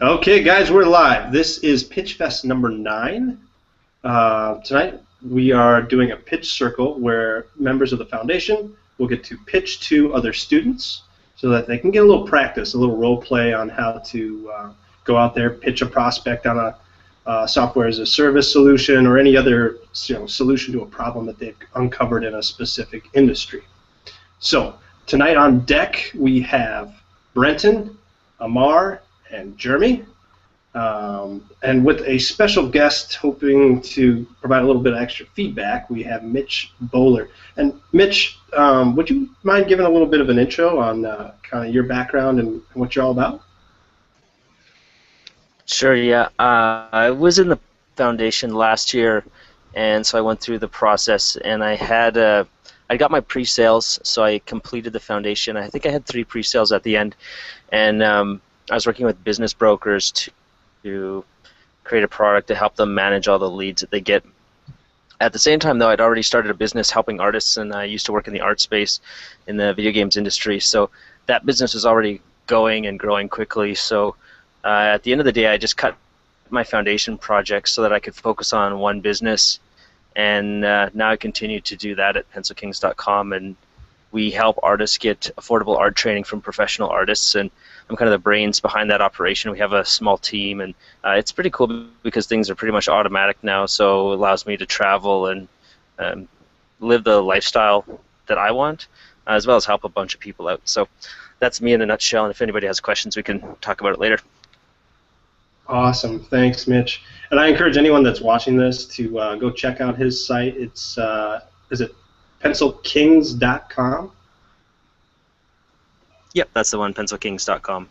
Okay, guys, we're live. This is PitchFest number 9. Tonight we are doing a pitch circle where members of the foundation will get to pitch to other students so that they can get a little practice, a little role play on how to go out there, pitch a prospect on a software as a service solution or any other solution to a problem that they've uncovered in a specific industry. So tonight on deck we have Brenton, Amar, and Jeremy, and with a special guest hoping to provide a little bit of extra feedback, we have Mitch Bowler. And Mitch, would you mind giving a little bit of an intro on kind of your background and what you're all about? Sure, yeah. I was in the foundation last year, and so I went through the process, and I got my pre-sales, so I completed the foundation. I think I had 3 pre-sales at the end, and I was working with business brokers to create a product to help them manage all the leads that they get. At the same time, though, I'd already started a business helping artists, and I used to work in the art space in the video games industry, so that business was already going and growing quickly. So at the end of the day, I just cut my foundation project so that I could focus on one business, and now I continue to do that at pencilkings.com, and we help artists get affordable art training from professional artists, and I'm kind of the brains behind that operation. We have a small team, and it's pretty cool because things are pretty much automatic now, so it allows me to travel and live the lifestyle that I want, as well as help a bunch of people out. So that's me in a nutshell, and if anybody has questions, we can talk about it later. Awesome. Thanks, Mitch. And I encourage anyone that's watching this to go check out his site. It's, is it pencilkings.com? Yep, that's the one, pencilkings.com.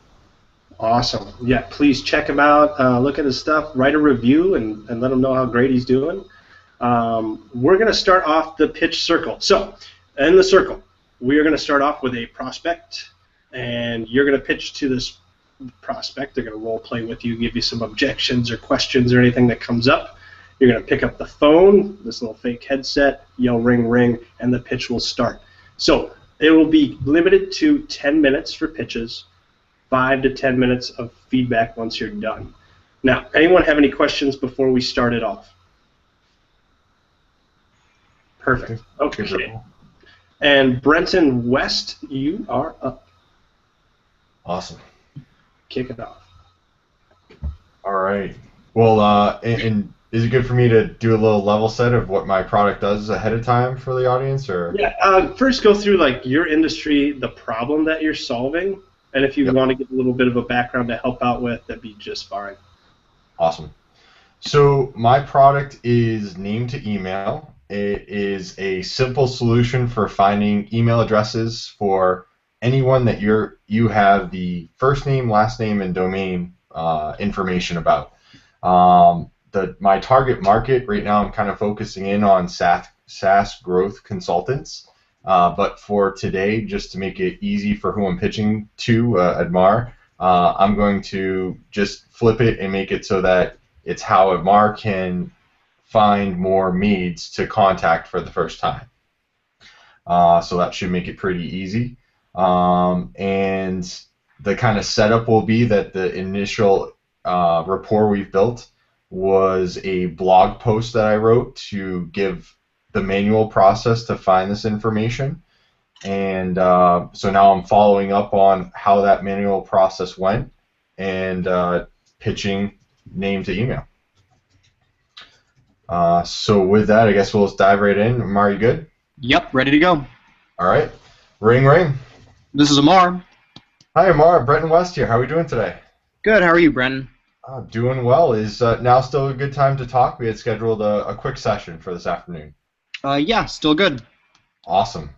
Awesome. Yeah, please check him out. Look at his stuff. Write a review and let him know how great he's doing. We're going to start off the pitch circle. So, in the circle, we are going to start off with a prospect, and you're going to pitch to this prospect. They're going to role play with you, give you some objections or questions or anything that comes up. You're going to pick up the phone, this little fake headset, yell ring ring, and the pitch will start. So it will be limited to 10 minutes for pitches, 5 to 10 minutes of feedback once you're done. Now, anyone have any questions before we start it off? Perfect. Okay. And Brenton West, you are up. Awesome. Kick it off. All right. Well, and is it good for me to do a little level set of what my product does ahead of time for the audience, or? Yeah. First, go through like your industry, the problem that you're solving, and if you want to give a little bit of a background to help out with, that'd be just fine. Awesome. So my product is Name to Email. It is a simple solution for finding email addresses for anyone that you have the first name, last name, and domain information about. My target market right now, I'm kind of focusing in on SaaS growth consultants. But for today, just to make it easy for who I'm pitching to, Admar, I'm going to just flip it and make it so that it's how Admar can find more leads to contact for the first time. So that should make it pretty easy. And the kind of setup will be that the initial rapport we've built was a blog post that I wrote to give the manual process to find this information. And so now I'm following up on how that manual process went and pitching Name to Email. So with that, I guess we'll just dive right in. Amar, you good? Yep, ready to go. All right. Ring, ring. This is Amar. Hi, Amar. Brenton West here. How are we doing today? Good. How are you, Brenton? Doing well. Is now still a good time to talk? We had scheduled a quick session for this afternoon. Yeah, still good. Awesome.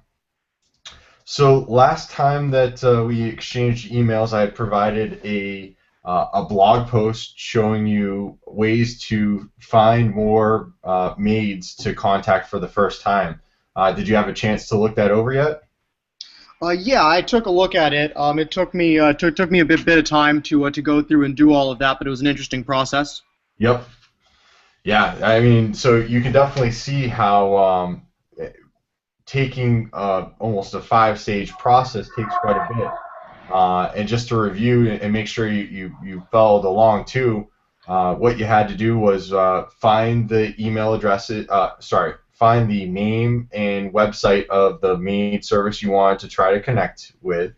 So last time that we exchanged emails, I had provided a blog post showing you ways to find more maids to contact for the first time. Did you have a chance to look that over yet? Yeah, I took a look at it. It took me a bit of time to go through and do all of that, but it was an interesting process. Yep. Yeah, I mean, so you can definitely see how taking almost a 5-stage process takes quite a bit. And just to review and make sure you followed along too, what you had to do was find the email addresses, find the name and website of the maid service you wanted to try to connect with.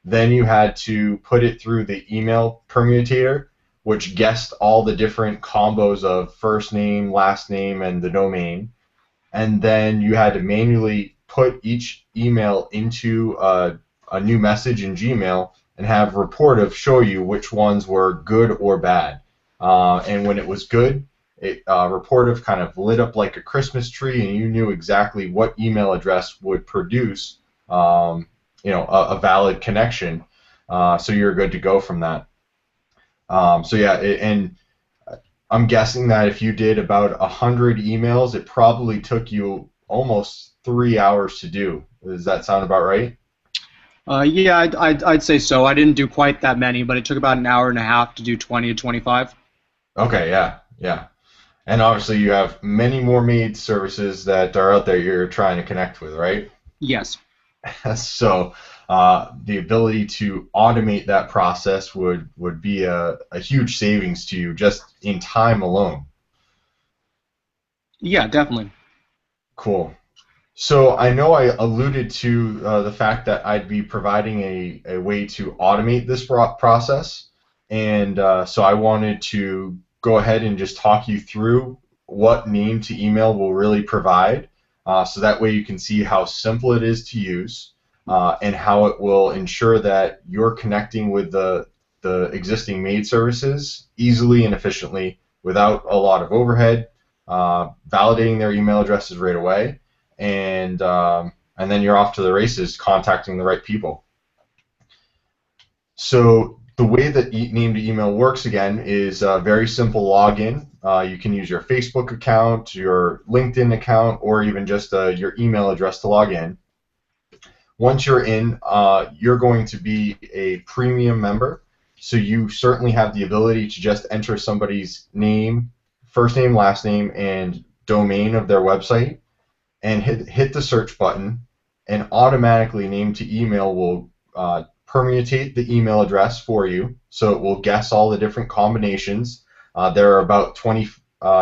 Then you had to put it through the email permutator, which guessed all the different combos of first name, last name, and the domain. And then you had to manually put each email into a new message in Gmail and have Reportive show you which ones were good or bad. And when it was good, Reportive kind of lit up like a Christmas tree, and you knew exactly what email address would produce a valid connection. So you're good to go from that. So yeah, and I'm guessing that if you did about 100 emails, it probably took you almost 3 hours to do. Does that sound about right? Yeah, I'd say so. I didn't do quite that many, but it took about an hour and a half to do 20 to 25. Okay, yeah. And obviously you have many more maid services that are out there you're trying to connect with, right? Yes. So the ability to automate that process would be a huge savings to you just in time alone. Yeah, definitely. Cool. So I know I alluded to the fact that I'd be providing a way to automate this process, and so I wanted to go ahead and just talk you through what name to email will really provide, so that way you can see how simple it is to use, and how it will ensure that you're connecting with the existing maid services easily and efficiently without a lot of overhead, validating their email addresses right away, and then you're off to the races contacting the right people. So the way that name to email works again is a very simple login. You can use your Facebook account, your LinkedIn account, or even just your email address to log in. Once you're in, you're going to be a premium member, so you certainly have the ability to just enter somebody's name, first name, last name, and domain of their website, and hit the search button, and automatically name to email will permutate the email address for you, so it will guess all the different combinations. There are about 20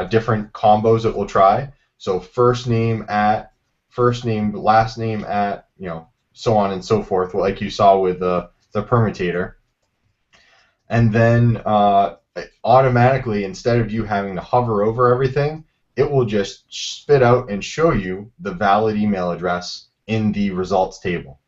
different combos it will try. So first name, last name at, so on and so forth, like you saw with the permutator. And then automatically, instead of you having to hover over everything, it will just spit out and show you the valid email address in the results table.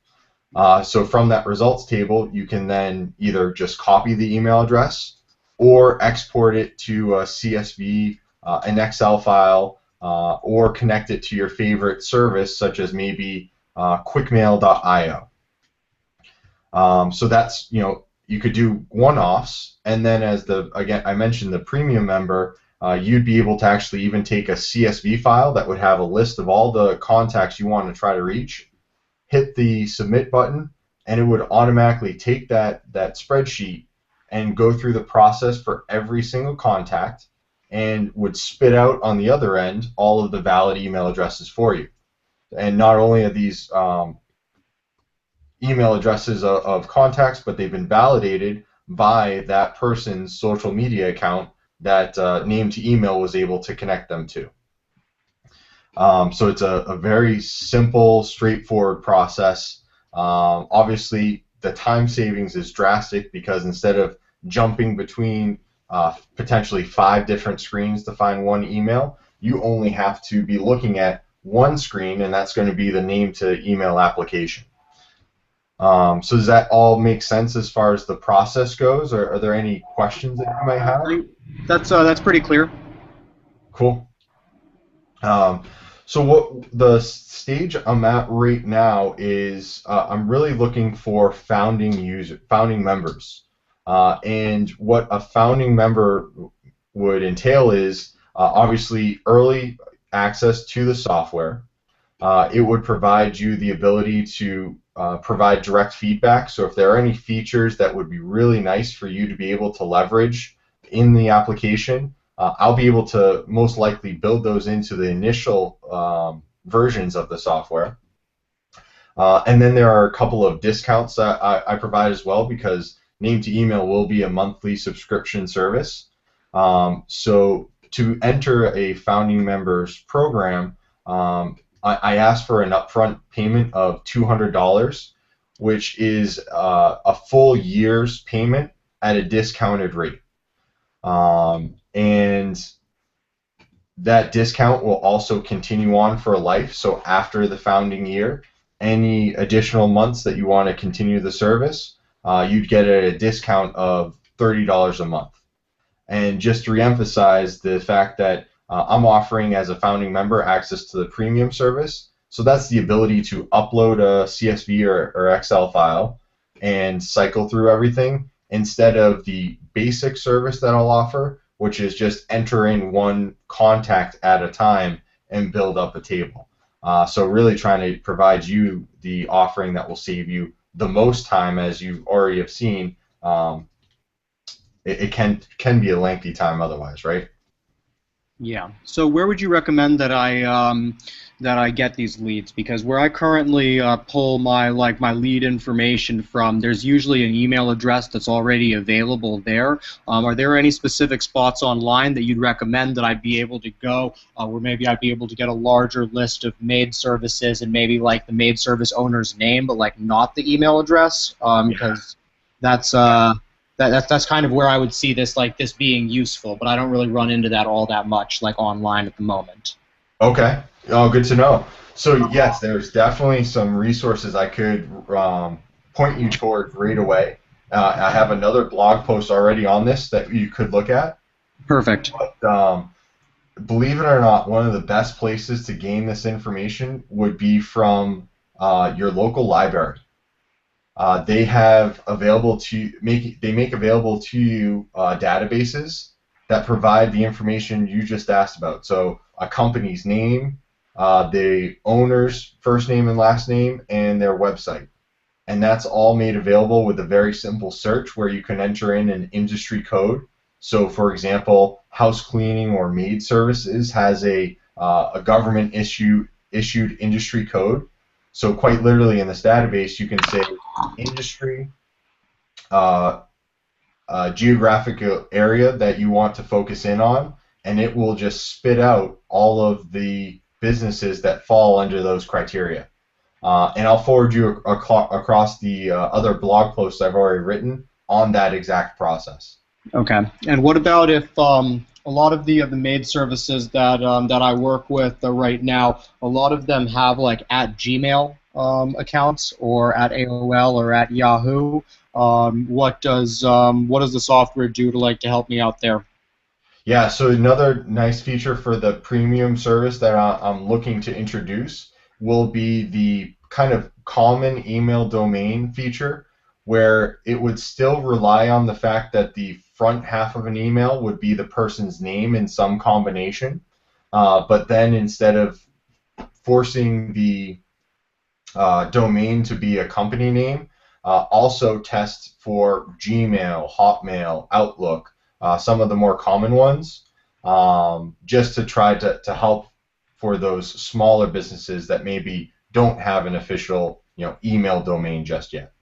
So from that results table, you can then either just copy the email address or export it to a CSV, an Excel file, or connect it to your favorite service, such as maybe quickmail.io. So that's, you could do one-offs, and then again, I mentioned the premium member, you'd be able to actually even take a CSV file that would have a list of all the contacts you want to try to reach, hit the submit button, and it would automatically take that spreadsheet and go through the process for every single contact, and would spit out on the other end all of the valid email addresses for you. And not only are these email addresses of contacts, but they've been validated by that person's social media account that name to email was able to connect them to. So it's a very simple, straightforward process. Obviously, the time savings is drastic because instead of jumping between potentially 5 different screens to find one email, you only have to be looking at one screen, and that's going to be the name to email application. So does that all make sense as far as the process goes, or are there any questions that you might have? That's pretty clear. Cool. So what the stage I'm at right now is I'm really looking for founding members, and what a founding member would entail is obviously early access to the software. It would provide you the ability to provide direct feedback. So if there are any features that would be really nice for you to be able to leverage in the application, I'll be able to most likely build those into the initial versions of the software. And then there are a couple of discounts that I provide as well, because Name to Email will be a monthly subscription service. So to enter a founding members program, I ask for an upfront payment of $200, which is a full year's payment at a discounted rate. And that discount will also continue on for life. So after the founding year, any additional months that you want to continue the service, you'd get a discount of $30 a month. And just to reemphasize the fact that I'm offering, as a founding member, access to the premium service. So that's the ability to upload a CSV or Excel file and cycle through everything, instead of the basic service that I'll offer, which is just enter in one contact at a time and build up a table. So really trying to provide you the offering that will save you the most time. As you already have seen, it can be a lengthy time otherwise, right? Yeah. So where would you recommend that I get these leads? Because where I currently pull my lead information from, there's usually an email address that's already available there. Are there any specific spots online that you'd recommend that I'd be able to go, where maybe I'd be able to get a larger list of maid services and maybe like the maid service owner's name, but like not the email address? Because that's that's kind of where I would see this being useful, but I don't really run into that all that much online at the moment. Okay. Oh, good to know. So yes, there's definitely some resources I could point you toward right away. I have another blog post already on this that you could look at. Perfect. But believe it or not, one of the best places to gain this information would be from your local library. They have available to make available to you databases that provide the information you just asked about. So a company's name, the owner's first name and last name, and their website. And that's all made available with a very simple search where you can enter in an industry code. So for example, house cleaning or maid services has a government issued industry code. So quite literally in this database, you can say industry, geographic area that you want to focus in on, and it will just spit out all of the businesses that fall under those criteria. And I'll forward you across the other blog posts I've already written on that exact process. Okay. And what about if a lot of the maid services that I work with right now, a lot of them have like at Gmail accounts or at AOL or at Yahoo. What does the software do to help me out there? Yeah, so another nice feature for the premium service that I'm looking to introduce will be the kind of common email domain feature, where it would still rely on the fact that the front half of an email would be the person's name in some combination, but then instead of forcing the domain to be a company name, also test for Gmail, Hotmail, Outlook, some of the more common ones, just to try to help for those smaller businesses that maybe don't have an official email domain just yet.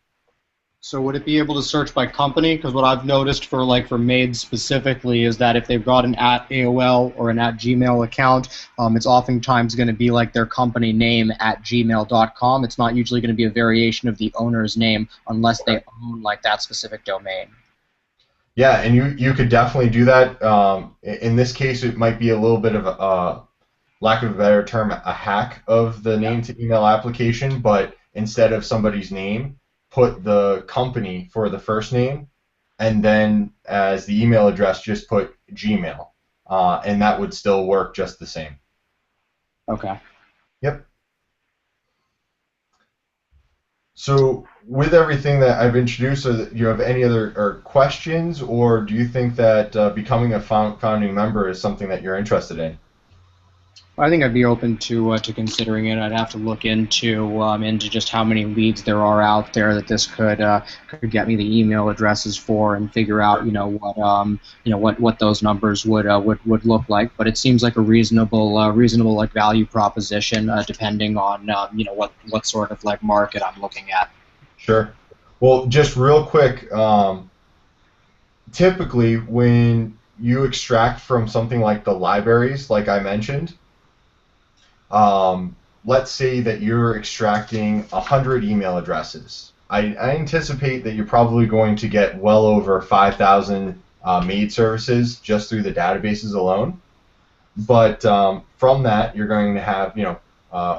So would it be able to search by company? Because what I've noticed for maids specifically is that if they've got an at AOL or an at Gmail account, it's oftentimes going to be like their company name at gmail.com. It's not usually going to be a variation of the owner's name unless they own that specific domain. Yeah, and you could definitely do that. In this case, it might be a little bit of a lack of a better term, a hack of the name to email application, but instead of somebody's name, put the company for the first name, and then as the email address, just put Gmail, and that would still work just the same. Okay. Yep. So with everything that I've introduced, do you have any other questions, or do you think that becoming a founding member is something that you're interested in? I think I'd be open to considering it. I'd have to look into just how many leads there are out there that this could get me the email addresses for, and figure out what those numbers would look like. But it seems like a reasonable like value proposition, depending on what sort of like market I'm looking at. Sure. Well, just real quick, typically when you extract from something like the libraries, like I mentioned, let's say that you're extracting 100 email addresses. I anticipate that you're probably going to get well over 5,000 made services just through the databases alone. But from that, you're going to have,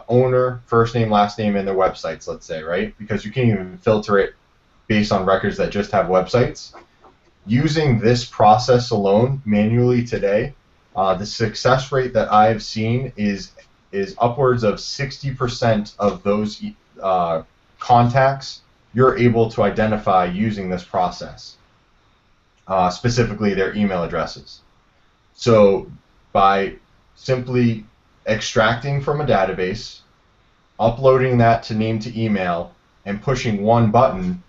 owner, first name, last name, and their websites, let's say, right? Because you can't even filter it based on records that just have websites. Using this process alone manually today, the success rate that I've seen is upwards of 60% of those contacts you're able to identify using this process, specifically their email addresses. So by simply extracting from a database, uploading that to name to email, and pushing one button,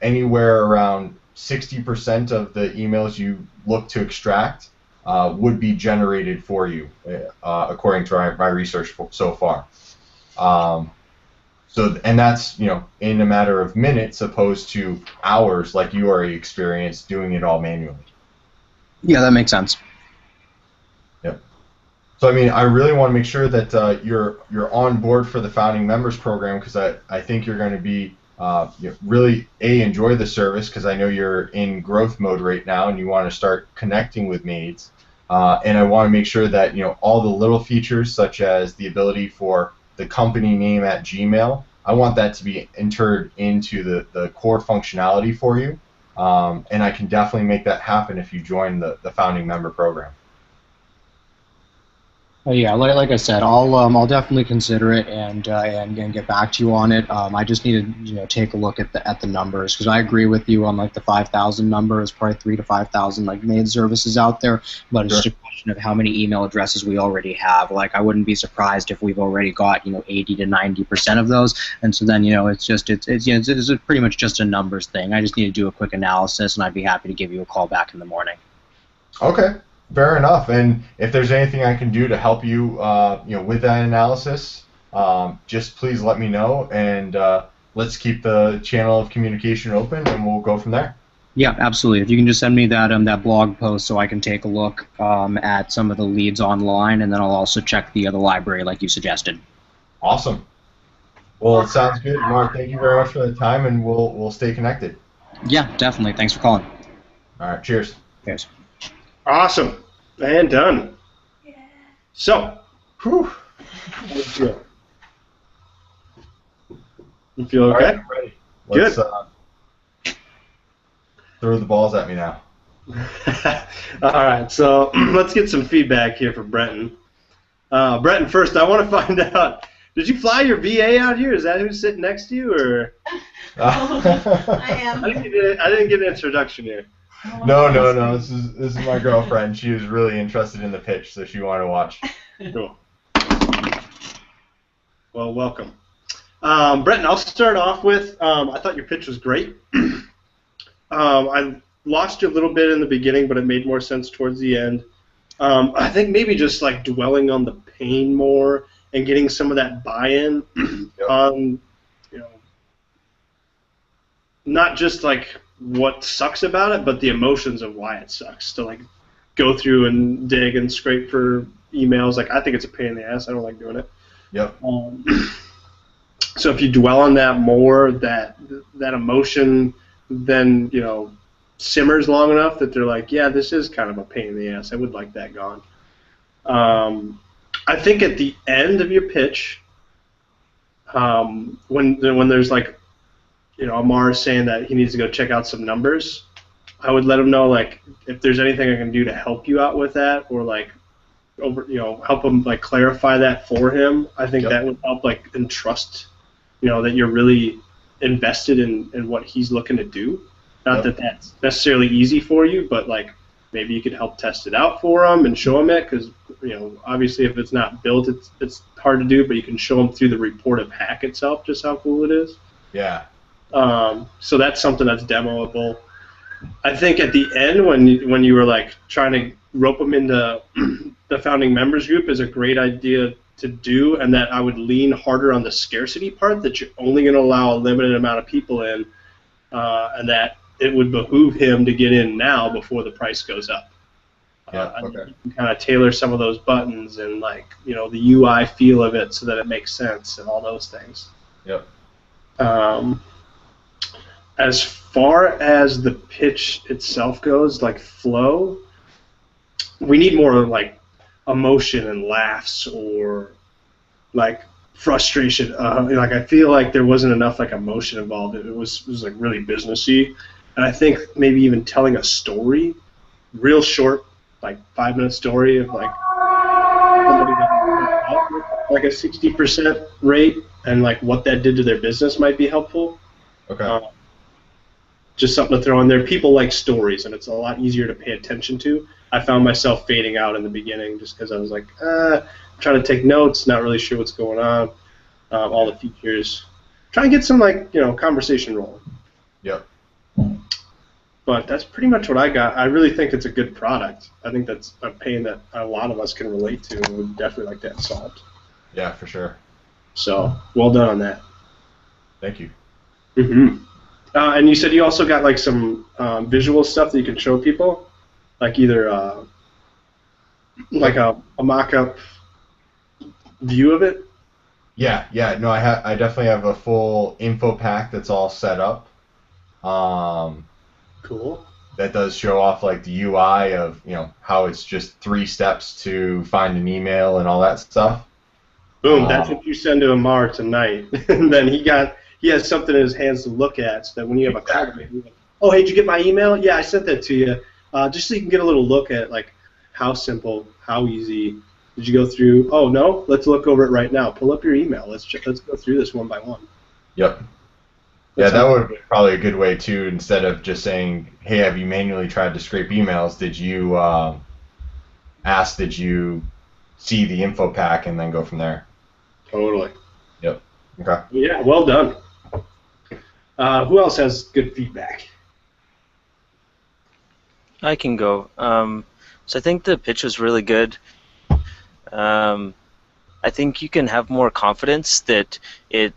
anywhere around 60% of the emails you look to extract would be generated for you, according to my research so far. And that's in a matter of minutes, opposed to hours, like you already experienced doing it all manually. Yeah, that makes sense. Yep. So I mean, I really want to make sure that you're on board for the founding members program, because I think you're going to be really enjoy the service, because I know you're in growth mode right now and you want to start connecting with maids. And I want to make sure that all the little features, such as the ability for the company name at Gmail, I want that to be entered into the core functionality for you. And I can definitely make that happen if you join the founding member program. Yeah, like I said, I'll definitely consider it and get back to you on it. I just need to take a look at the numbers, because I agree with you on like the 5,000 number. It's probably 3,000 to 5,000 like maid services out there, but it's just a question of how many email addresses we already have. Like, I wouldn't be surprised if we've already got 80 to 90% of those, and so then it's pretty much just a numbers thing. I just need to do a quick analysis, and I'd be happy to give you a call back in the morning. Okay. Fair enough. And if there's anything I can do to help you, with that analysis, just please let me know, and let's keep the channel of communication open, and we'll go from there. Yeah, absolutely. If you can just send me that blog post so I can take a look at some of the leads online, and then I'll also check the library like you suggested. Awesome. Well, it sounds good, Mark. Thank you very much for the time, and we'll stay connected. Yeah, definitely. Thanks for calling. All right. Cheers. Cheers. Awesome. And done. Yeah. So, how do you feel? You feel okay? All right, I'm ready. Let's throw the balls at me now. All right, so let's get some feedback here from Brenton. Brenton, first, I want to find out, did you fly your VA out here? Is that who's sitting next to you, or? I am. I didn't get an introduction here. No. This is my girlfriend. She was really interested in the pitch, so she wanted to watch. Cool. Well, welcome. Brenton, I'll start off with, I thought your pitch was great. I lost you a little bit in the beginning, but it made more sense towards the end. I think maybe just like dwelling on the pain more and getting some of that buy-in on, not just like what sucks about it, but the emotions of why it sucks. To like go through and dig and scrape for emails, like I think it's a pain in the ass. I don't like doing it. Yep. So if you dwell on that more, that emotion then simmers long enough that they're like, yeah, this is kind of a pain in the ass. I would like that gone. I think at the end of your pitch, when there's like, Amar is saying that he needs to go check out some numbers, I would let him know, like, if there's anything I can do to help you out with that, or like help him like clarify that for him. I think that would help like entrust, that you're really invested in what he's looking to do. Not that that's necessarily easy for you, but like maybe you could help test it out for him and show him it, because obviously if it's not built, it's hard to do, but you can show them through the reportive hack itself just how cool it is. Yeah. So that's something that's demoable. I think at the end when you were like trying to rope them into the founding members group is a great idea to do, and that I would lean harder on the scarcity part, that you're only going to allow a limited amount of people in, and that it would behoove him to get in now before the price goes up. Yeah. Okay. You can kind of tailor some of those buttons and the UI feel of it so that it makes sense and all those things. Yep. As far as the pitch itself goes, like flow, we need more like emotion and laughs or like frustration. Like I feel like there wasn't enough like emotion involved. It was like really businessy, and I think maybe even telling a story, real short, like 5-minute story of like somebody that like a 60% rate and like what that did to their business might be helpful. Okay. Just something to throw in there. People like stories, and it's a lot easier to pay attention to. I found myself fading out in the beginning just because I was like, I'm trying to take notes, not really sure what's going on, all the features. Try and get some conversation rolling. Yep. But that's pretty much what I got. I really think it's a good product. I think that's a pain that a lot of us can relate to and would definitely like to have solved. Yeah, for sure. So, well done on that. Thank you. Mm-hmm. And you said you also got like some visual stuff that you can show people, like either like a mock-up view of it. Yeah. No, I definitely have a full info pack that's all set up. Cool. That does show off like the UI of how it's just 3 steps to find an email and all that stuff. Boom. That's what you send to Amar tonight, and then he has something in his hands to look at, so that when you have a call, you're like, oh, hey, did you get my email? Yeah, I sent that to you, just so you can get a little look at like how simple, how easy. Did you go through? Oh no, let's look over it right now. Pull up your email. Let's go through this one by one. Yep. Yeah, that would be probably a good way too. Instead of just saying, "Hey, have you manually tried to scrape emails? Did you Did you see the info pack?" and then go from there. Totally. Yep. Okay. Yeah, well done. Who else has good feedback? I can go. So I think the pitch was really good. I think you can have more confidence that it,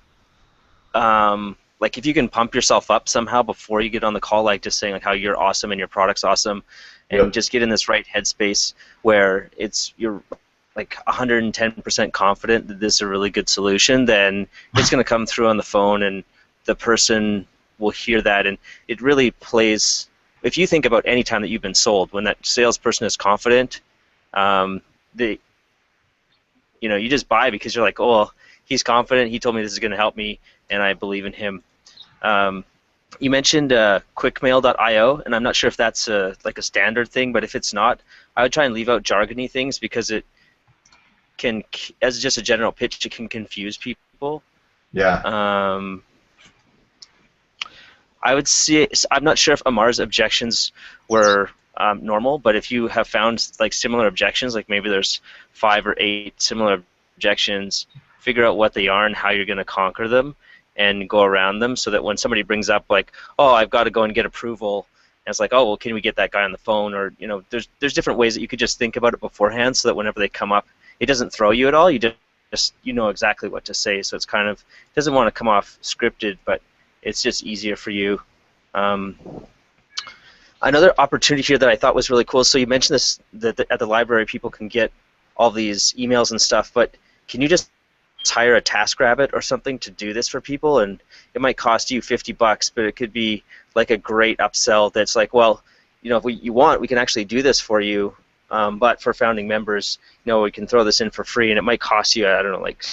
like if you can pump yourself up somehow before you get on the call, like just saying like how you're awesome and your product's awesome, and just get in this right headspace where you're like 110% confident that this is a really good solution, then it's going to come through on the phone and the person will hear that, and it really plays. If you think about any time that you've been sold, when that salesperson is confident, you just buy because you're like, oh, well, he's confident. He told me this is going to help me, and I believe in him. You mentioned quickmail.io, and I'm not sure if that's like a standard thing, but if it's not, I would try and leave out jargony things because it can, as just a general pitch, it can confuse people. Yeah. I would say, I'm not sure if Amar's objections were normal, but if you have found like similar objections, like maybe there's 5 or 8 similar objections, figure out what they are and how you're going to conquer them and go around them, so that when somebody brings up like, oh, I've got to go and get approval, and it's like, oh, well, can we get that guy on the phone? Or there's different ways that you could just think about it beforehand, so that whenever they come up, it doesn't throw you at all. You just know exactly what to say. So it's kind of doesn't want to come off scripted, but it's just easier for you. Another opportunity here that I thought was really cool. So you mentioned this that at the library people can get all these emails and stuff, but can you just hire a TaskRabbit or something to do this for people? And it might cost you $50, but it could be like a great upsell. That's like, well, if you want, we can actually do this for you. But for founding members, we can throw this in for free, and it might cost you, I don't know, like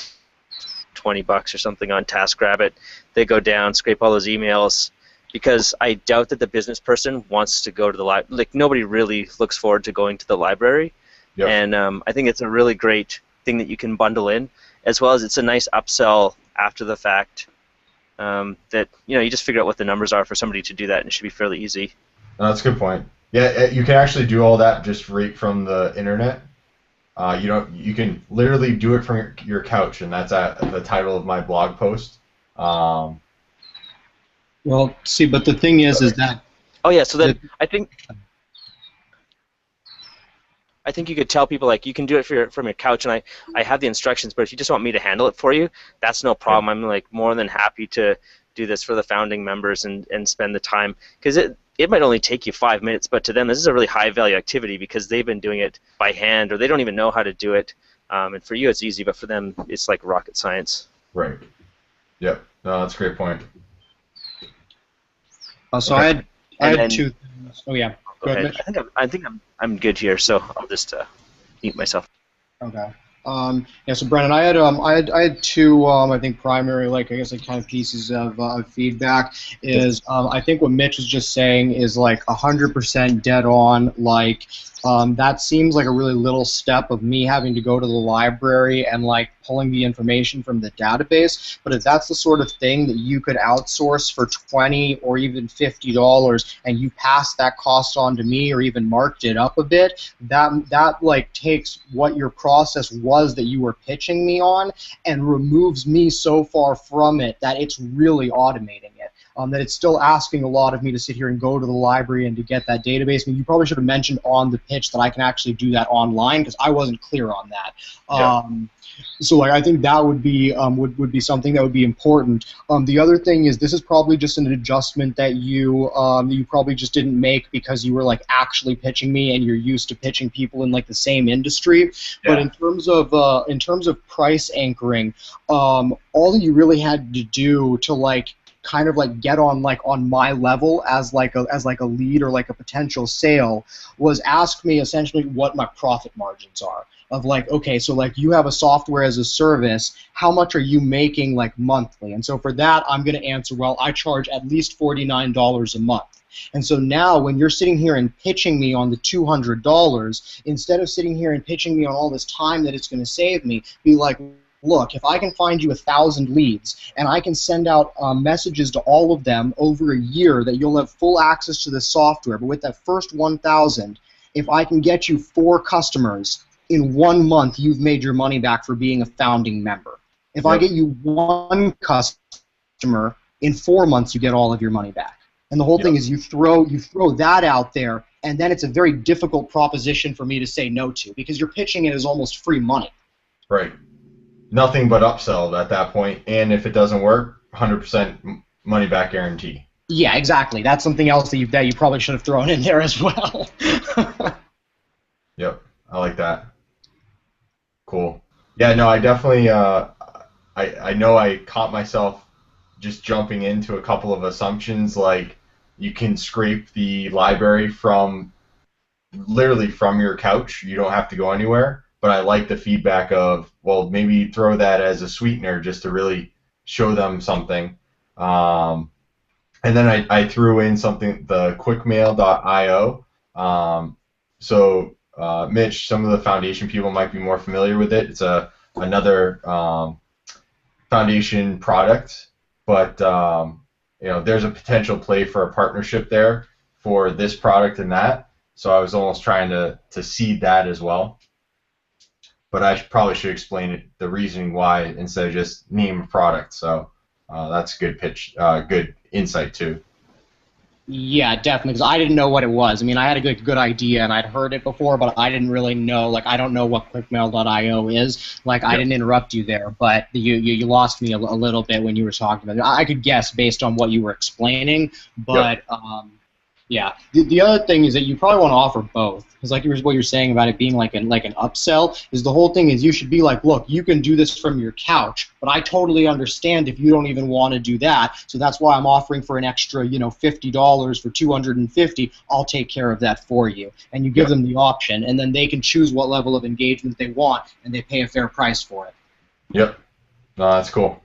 $20 or something on TaskRabbit. They go down, scrape all those emails, because I doubt that the business person wants to go to the library. Like, nobody really looks forward to going to the library. Yep. And I think it's a really great thing that you can bundle in, as well as it's a nice upsell after the fact. That you just figure out what the numbers are for somebody to do that, and it should be fairly easy. No, that's a good point. Yeah, you can actually do all that just right from the internet. You can literally do it from your couch, and that's at the title of my blog post. Um, Well, see, but the thing is that Oh yeah, so then that I think you could tell people like you can do it from your couch, and I have the instructions. But if you just want me to handle it for you, that's no yeah, problem. I'm like more than happy to do this for the founding members and spend the time because it might only take you 5 minutes, but to them this is a really high value activity because they've been doing it by hand or they don't even know how to do it. And for you it's easy, but for them it's like rocket science. right. Yep. No, that's a great point. so Okay. I And had then two things. Oh yeah, go go ahead, ahead. Mitch. I think I'm good here, so I'll just mute myself. Okay. Yeah. So Brennan, I had two I think primary like I guess like kind of pieces of feedback is I think what Mitch was just saying is like 100% dead on. Like that seems like a really little step of me having to go to the library and like pulling the information from the database. But if that's the sort of thing that you could outsource for $20 or even $50 and you pass that cost on to me or even marked it up a bit, that like takes what your process was that you were pitching me on and removes me so far from it that it's really automating it. That it's still asking a lot of me to sit here and go to the library and to get that database. I mean, you probably should have mentioned on the pitch that I can actually do that online because I wasn't clear on that. Yeah. So like I think that would be something that would be important. The other thing is this is probably just an adjustment that you probably just didn't make because you were like actually pitching me and you're used to pitching people in like the same industry. But Yeah. in terms of price anchoring, all that you really had to do to like kind of like get on like on my level as like a lead or like a potential sale was ask me essentially what my profit margins are of like, okay, so like you have a software as a service, how much are you making like monthly? And so for that I'm going to answer, well, I charge at least $49 a month. And so now when you're sitting here and pitching me on the $200, instead of sitting here and pitching me on all this time that it's going to save me, be like, look, if I can find you 1,000 leads and I can send out messages to all of them over a year that you'll have full access to the software, but with that first 1,000, if I can get you 4 customers in 1 month, you've made your money back for being a founding member. If I Yep. get you 1 customer, in 4 months you get all of your money back. And the whole Yep. thing is you throw that out there, and then it's a very difficult proposition for me to say no to because you're pitching it as almost free money. Right. Nothing but upsell at that point, and if it doesn't work, 100% money back guarantee. Yeah, exactly. That's something else that you probably should have thrown in there as well. Yep, I like that. Cool. Yeah, no, I definitely, I know I caught myself just jumping into a couple of assumptions, like you can scrape the library from literally from your couch. You don't have to go anywhere. But I like the feedback of, well, maybe throw that as a sweetener just to really show them something. And then I threw in something, the quickmail.io. Mitch, some of the foundation people might be more familiar with it. It's another foundation product, but there's a potential play for a partnership there for this product and that. So I was almost trying to seed that as well. But I probably should explain it, the reasoning why instead of just name a product. So that's a good pitch, good insight too. Yeah, definitely, because I didn't know what it was. I mean, I had a good idea, and I'd heard it before, but I didn't really know. Like, I don't know what QuickMail.io is. Like, I Yep. didn't interrupt you there, but you lost me a little bit when you were talking about it. I could guess based on what you were explaining, but yeah. The other thing is that you probably want to offer both, because like what you're saying about it being like an upsell is the whole thing is you should be like, look, you can do this from your couch, but I totally understand if you don't even want to do that. So that's why I'm offering for an extra, $50 for 250. I'll take care of that for you, and you give them the option, and then they can choose what level of engagement they want, and they pay a fair price for it. Yep. No, that's cool.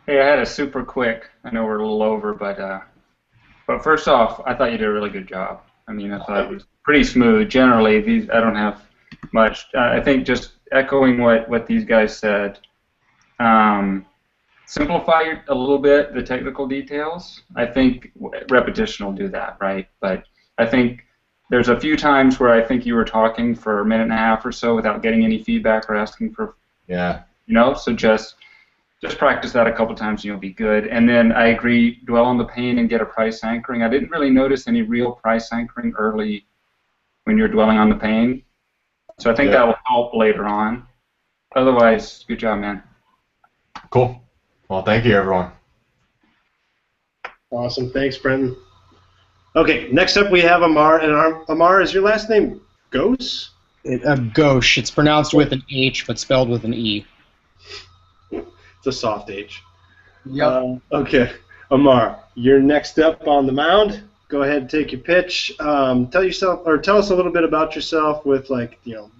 Hey, I had a super quick. I know we're a little over, but first off, I thought you did a really good job. I mean, I thought it was pretty smooth. Generally, I don't have much. I think just echoing what these guys said. Simplify a little bit the technical details. I think repetition will do that, right? But I think there's a few times where I think you were talking for a minute and a half or so without getting any feedback or asking for, Yeah. so just practice that a couple times and you'll be good. And then I agree, dwell on the pain and get a price anchoring. I didn't really notice any real price anchoring early when you're dwelling on the pain. So I think that will help later on. Otherwise, good job, man. Cool. Well, thank you, everyone. Awesome. Thanks, Brendan. Okay, next up we have Amar. And Amar, is your last name Ghosh? Gauche. It's pronounced with an H, but spelled with an E. It's a soft H. Yep. Okay, Amar, you're next up on the mound. Go ahead and take your pitch. Tell us a little bit about yourself with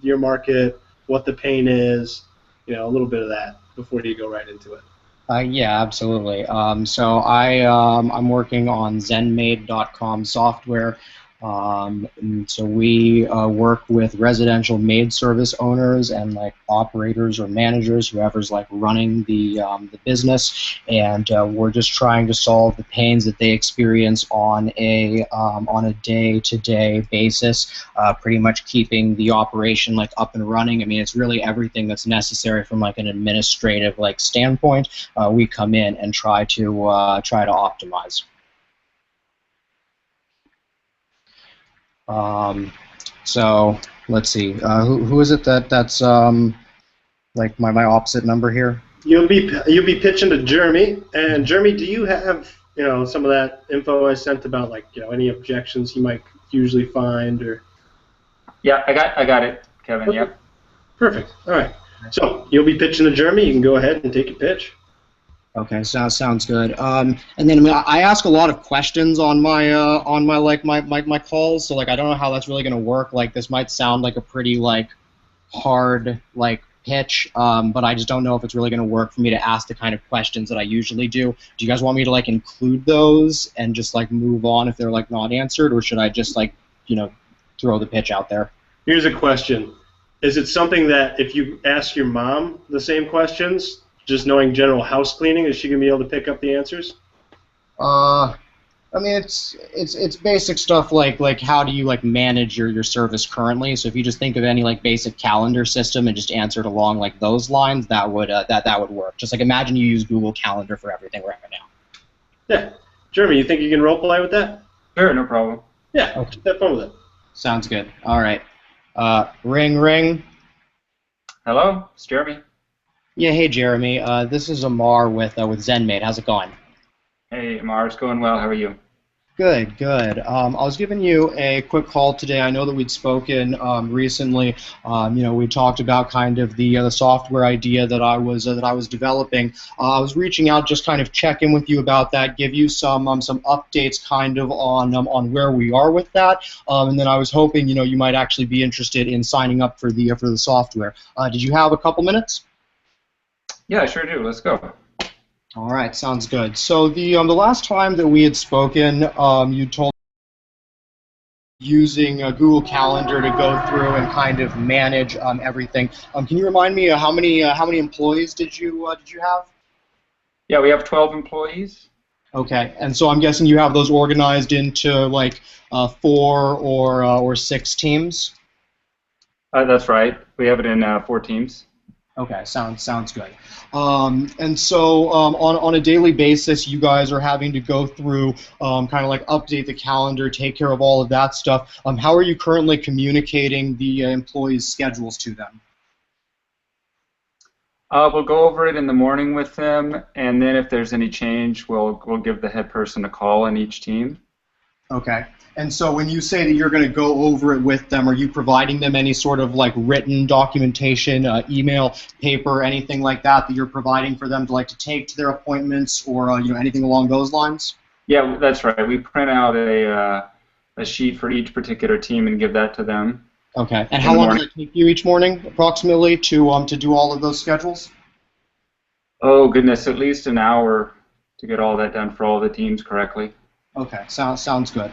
your market, what the pain is, a little bit of that before you go right into it. Yeah, absolutely. So I'm working on ZenMaid.com software. And so we work with residential maid service owners and operators or managers, whoever's running the business, and we're just trying to solve the pains that they experience on a day-to-day basis, pretty much keeping the operation up and running. I mean, it's really everything that's necessary from an administrative standpoint. We come in and try to optimize. So let's see. Who is it that's my opposite number here? You'll be pitching to Jeremy. And Jeremy, do you have some of that info I sent about any objections you might usually find or? Yeah, I got it, Kevin. Okay. Yep. Perfect. All right. So you'll be pitching to Jeremy. You can go ahead and take your pitch. Okay, sounds good. And then I ask a lot of questions on my my calls, so I don't know how that's really gonna work. This might sound like a pretty hard pitch, but I just don't know if it's really gonna work for me to ask the kind of questions that I usually do. Do you guys want me to include those and just move on if they're not answered, or should I just throw the pitch out there? Here's a question: is it something that if you ask your mom the same questions, just knowing general house cleaning, is she gonna be able to pick up the answers? I mean, it's basic stuff like how do you manage your service currently. So if you just think of any basic calendar system and just answer it along those lines, that would work. Just imagine you use Google Calendar for everything right now. Yeah, Jeremy, you think you can role play with that? Sure, no problem. Yeah, Okay. have fun with it. Sounds good. All right. Ring ring. Hello, it's Jeremy. Yeah, hey Jeremy. This is Amar with ZenMaid. How's it going? Hey, Amar, it's going well. How are you? Good, good. I was giving you a quick call today. I know that we'd spoken recently. We talked about kind of the software idea that I was developing. I was reaching out, just kind of check in with you about that, give you some updates kind of on where we are with that, and then I was hoping you might actually be interested in signing up for the software. Did you have a couple minutes? Yeah, I sure do. Let's go. All right, sounds good. So the last time that we had spoken, you told using Google Calendar to go through and kind of manage everything. Can you remind me how many employees did you have? Yeah, we have 12 employees. Okay, and so I'm guessing you have those organized into 4 or 6 teams. That's right. We have it in 4 teams. Okay, sounds good. And so on a daily basis, you guys are having to go through kind of update the calendar, take care of all of that stuff. How are you currently communicating the employees' schedules to them? We'll go over it in the morning with them, and then if there's any change, we'll give the head person a call in each team. Okay. And so when you say that you're going to go over it with them, are you providing them any sort of written documentation, email, paper, anything like that you're providing for them to take to their appointments, or anything along those lines? Yeah, that's right. We print out a sheet for each particular team and give that to them. Okay. And how long does it take you each morning, approximately, to do all of those schedules? Oh goodness, at least an hour to get all that done for all the teams correctly. Okay, sounds good.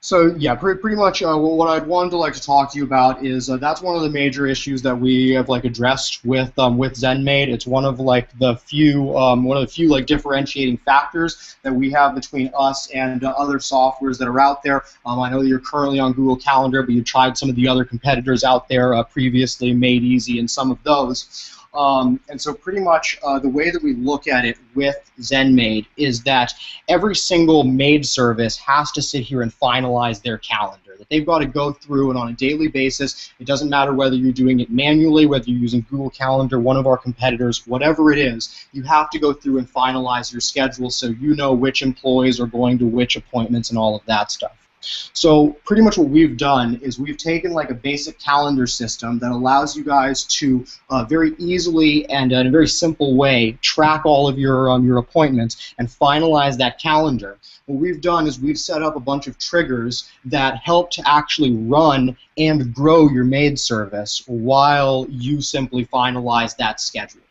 So yeah, pretty much what I'd wanted to talk to you about is that's one of the major issues that we have addressed with ZenMaid. It's one of the few differentiating factors that we have between us and other softwares that are out there. I know that you're currently on Google Calendar, but you've tried some of the other competitors out there previously, Made Easy, and some of those. And so pretty much the way that we look at it with ZenMaid is that every single maid service has to sit here and finalize their calendar. That they've got to go through and on a daily basis. It doesn't matter whether you're doing it manually, whether you're using Google Calendar, one of our competitors, whatever it is, you have to go through and finalize your schedule so you know which employees are going to which appointments and all of that stuff. So pretty much what we've done is we've taken a basic calendar system that allows you guys to very easily and in a very simple way track all of your appointments and finalize that calendar. What we've done is we've set up a bunch of triggers that help to actually run and grow your maid service while you simply finalize that schedule.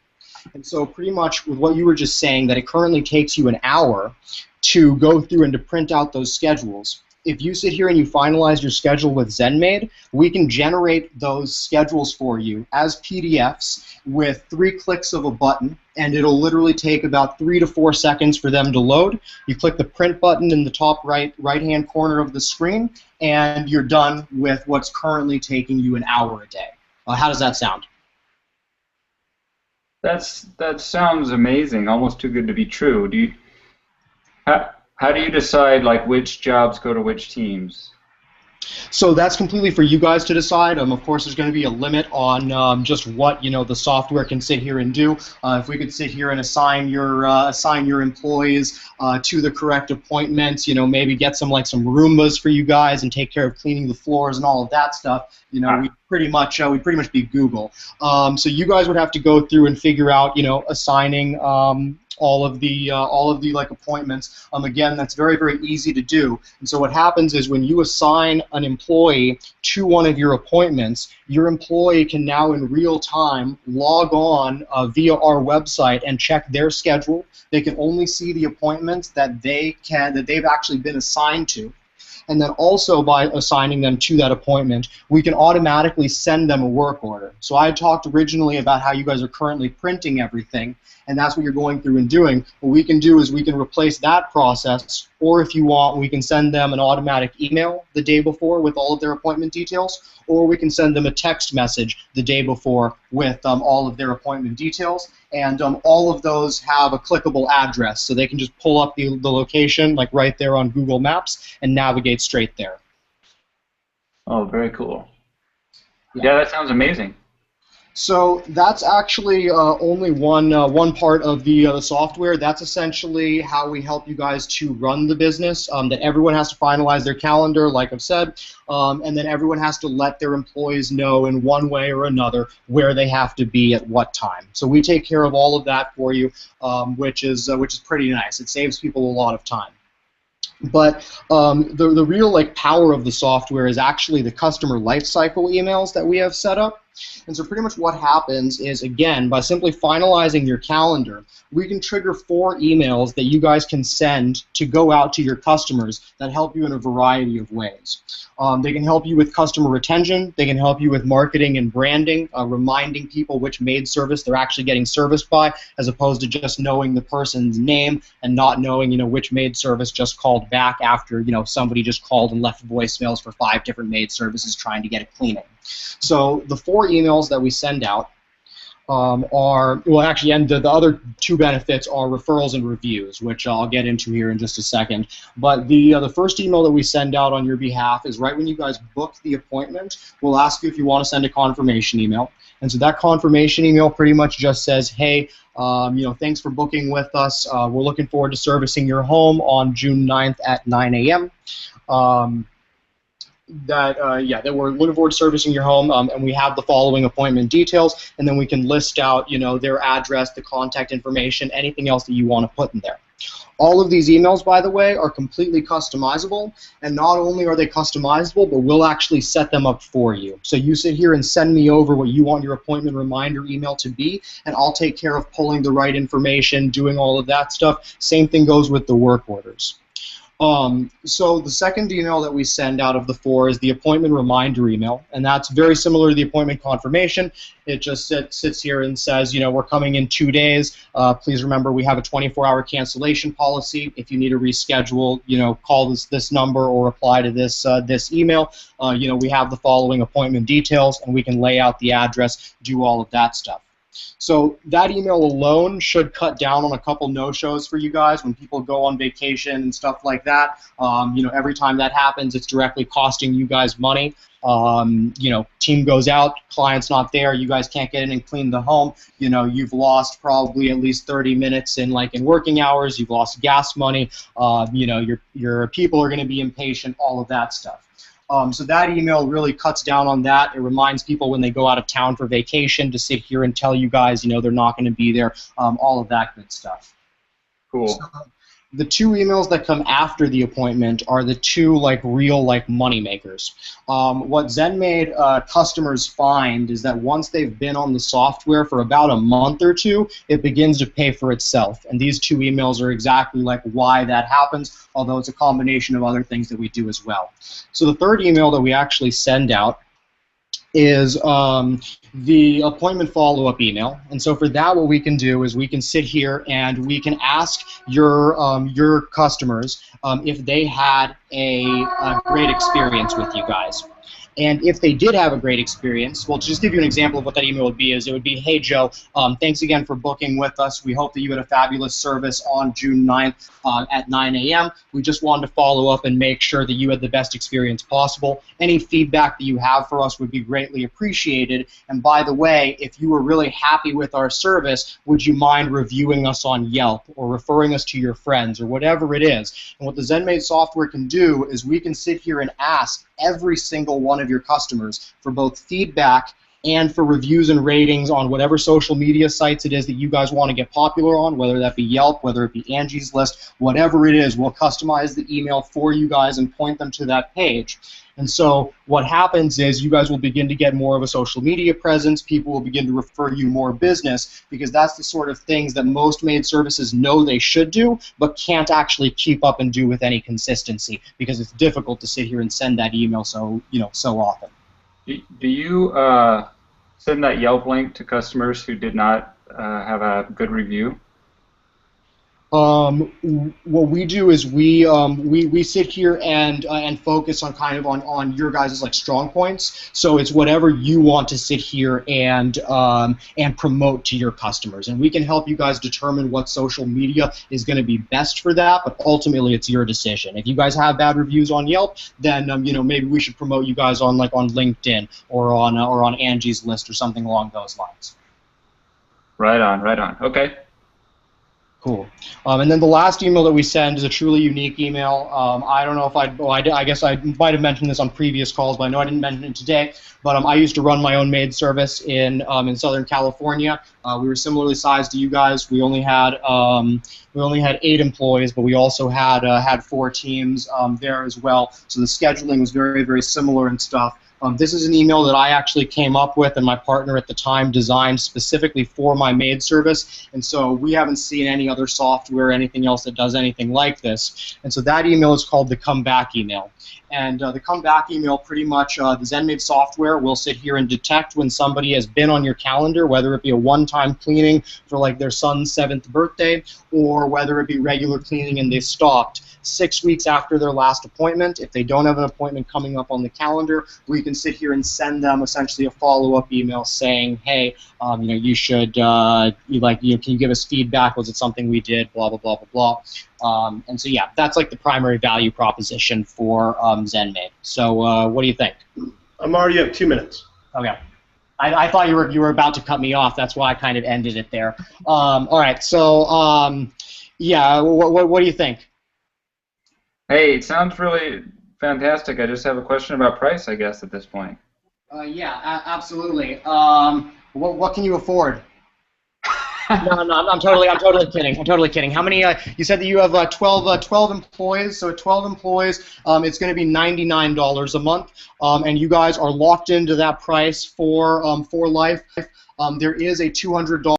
And so pretty much with what you were just saying, that it currently takes you an hour to go through and to print out those schedules. If you sit here and you finalize your schedule with ZenMaid, we can generate those schedules for you as PDFs with 3 clicks of a button, and it'll literally take about 3 to 4 seconds for them to load. You click the print button in the top right-hand corner of the screen, and you're done with what's currently taking you an hour a day. How does that sound? That sounds amazing, almost too good to be true. How do you decide which jobs go to which teams? So that's completely for you guys to decide. Of course, there's going to be a limit on just what the software can sit here and do. If we could sit here and assign your employees to the correct appointments, maybe get some Roombas for you guys and take care of cleaning the floors and all of that stuff. We'd pretty much be Google. So you guys would have to go through and figure out assigning all of the appointments. Again, that's very, very easy to do. And so what happens is when you assign an employee to one of your appointments, your employee can now in real time log on via our website and check their schedule. They can only see the appointments that they've actually been assigned to. And then also by assigning them to that appointment, we can automatically send them a work order. So I talked originally about how you guys are currently printing everything, and that's what you're going through and doing. What we can do is we can replace that process, or if you want, we can send them an automatic email the day before with all of their appointment details, or we can send them a text message the day before with all of their appointment details. And all of those have a clickable address, so they can just pull up the location right there on Google Maps and navigate straight there. Oh, very cool. Yeah, that sounds amazing. So that's actually only one part of the software. That's essentially how we help you guys to run the business, that everyone has to finalize their calendar, like I've said, and then everyone has to let their employees know in one way or another where they have to be at what time. So we take care of all of that for you, which is pretty nice. It saves people a lot of time. But the real power of the software is actually the customer lifecycle emails that we have set up. And so pretty much what happens is, again, by simply finalizing your calendar, we can trigger 4 emails that you guys can send to go out to your customers that help you in a variety of ways. They can help you with customer retention. They can help you with marketing and branding, reminding people which maid service they're actually getting serviced by, as opposed to just knowing the person's name and not knowing, which maid service just called back after, somebody just called and left voicemails for 5 different maid services trying to get a cleaning. So the 4 emails that we send out and the other 2 benefits are referrals and reviews, which I'll get into here in just a second. But the first email that we send out on your behalf is right when you guys book the appointment. We'll ask you if you want to send a confirmation email. And so that confirmation email pretty much just says, hey, thanks for booking with us. We're looking forward to servicing your home on June 9th at 9 a.m. That we're looking forward to servicing your home, and we have the following appointment details, and then we can list out, their address, the contact information, anything else that you want to put in there. All of these emails, by the way, are completely customizable, and not only are they customizable, but we'll actually set them up for you. So you sit here and send me over what you want your appointment reminder email to be, and I'll take care of pulling the right information, doing all of that stuff. Same thing goes with the work orders. So the second email that we send out of the 4 is the appointment reminder email, and that's very similar to the appointment confirmation. It just sits here and says, you know, we're coming in 2 days. Please remember we have a 24-hour cancellation policy. If you need to reschedule, you know, call this number or reply to this email. You know, we have the following appointment details, and we can lay out the address, do all of that stuff. So that email alone should cut down on a couple no-shows for you guys when people go on vacation and stuff like that. You know, every time that happens, it's directly costing you guys money. You know, team goes out, client's not there, you guys can't get in and clean the home. You know, you've lost probably at least 30 minutes in working hours. You've lost gas money. You know, your people are going to be impatient. All of that stuff. So that email really cuts down on that. It reminds people when they go out of town for vacation to sit here and tell you guys, you know, they're not going to be there, all of that good stuff. Cool. So, the 2 emails that come after the appointment are the 2 real money makers. What ZenMaid customers find is that once they've been on the software for about a month or 2, it begins to pay for itself. And these 2 emails are exactly why that happens, although it's a combination of other things that we do as well. So the third email that we actually send out is the appointment follow-up email. And so for that, what we can do is we can sit here and we can ask your customers if they had a great experience with you guys. And if they did have a great experience, well, to just give you an example of what that email would be, is it would be, hey, Joe, thanks again for booking with us. We hope that you had a fabulous service on June 9th at 9 a.m. We just wanted to follow up and make sure that you had the best experience possible. Any feedback that you have for us would be greatly appreciated. And by the way, if you were really happy with our service, would you mind reviewing us on Yelp or referring us to your friends or whatever it is? And what the ZenMaid software can do is we can sit here and ask every single one of your customers for both feedback and for reviews and ratings on whatever social media sites it is that you guys want to get popular on, whether that be Yelp, whether it be Angie's List, whatever it is, we'll customize the email for you guys and point them to that page. And so what happens is you guys will begin to get more of a social media presence. People will begin to refer you more business because that's the sort of things that most maid services know they should do but can't actually keep up and do with any consistency because it's difficult to sit here and send that email so often. Do you send that Yelp link to customers who did not have a good review? What we do is we sit here and focus on on your guys' strong points. So it's whatever you want to sit here and promote to your customers, and we can help you guys determine what social media is going to be best for that. But ultimately, it's your decision. If you guys have bad reviews on Yelp, then maybe we should promote you guys on on LinkedIn or on Angie's List or something along those lines. Right on, right on. Okay. Cool. And then the last email that we send is a truly unique email. I don't know if I guess I might have mentioned this on previous calls, but I know I didn't mention it today. But I used to run my own maid service in Southern California. We were similarly sized to you guys. We only had 8 employees, but we also had 4 teams there as well. So the scheduling was very, very similar and stuff. This is an email that I actually came up with and my partner at the time designed specifically for my maid service, and so we haven't seen any other software or anything else that does anything like this. And so that email is called the come back email. And the come back email, pretty much the ZenMaid software will sit here and detect when somebody has been on your calendar, whether it be a one-time cleaning for their son's 7th birthday or whether it be regular cleaning and they stopped. 6 weeks after their last appointment, if they don't have an appointment coming up on the calendar, we can sit here and send them essentially a follow-up email saying, hey, you should, can you give us feedback? Was it something we did? Blah, blah, blah, blah, blah. And so, yeah, that's the primary value proposition for ZenMaid. So what do you think? Amar, you have 2 minutes. Okay. I thought you were about to cut me off. That's why I kind of ended it there. All right. So, yeah, what do you think? Hey, it sounds really fantastic. I just have a question about price, I guess, at this point. Yeah, absolutely. What can you afford? No, I'm totally kidding. I'm totally kidding. How many? You said that you have 12 employees. So at 12 employees, it's going to be $99 a month, and you guys are locked into that price for life. There is a $200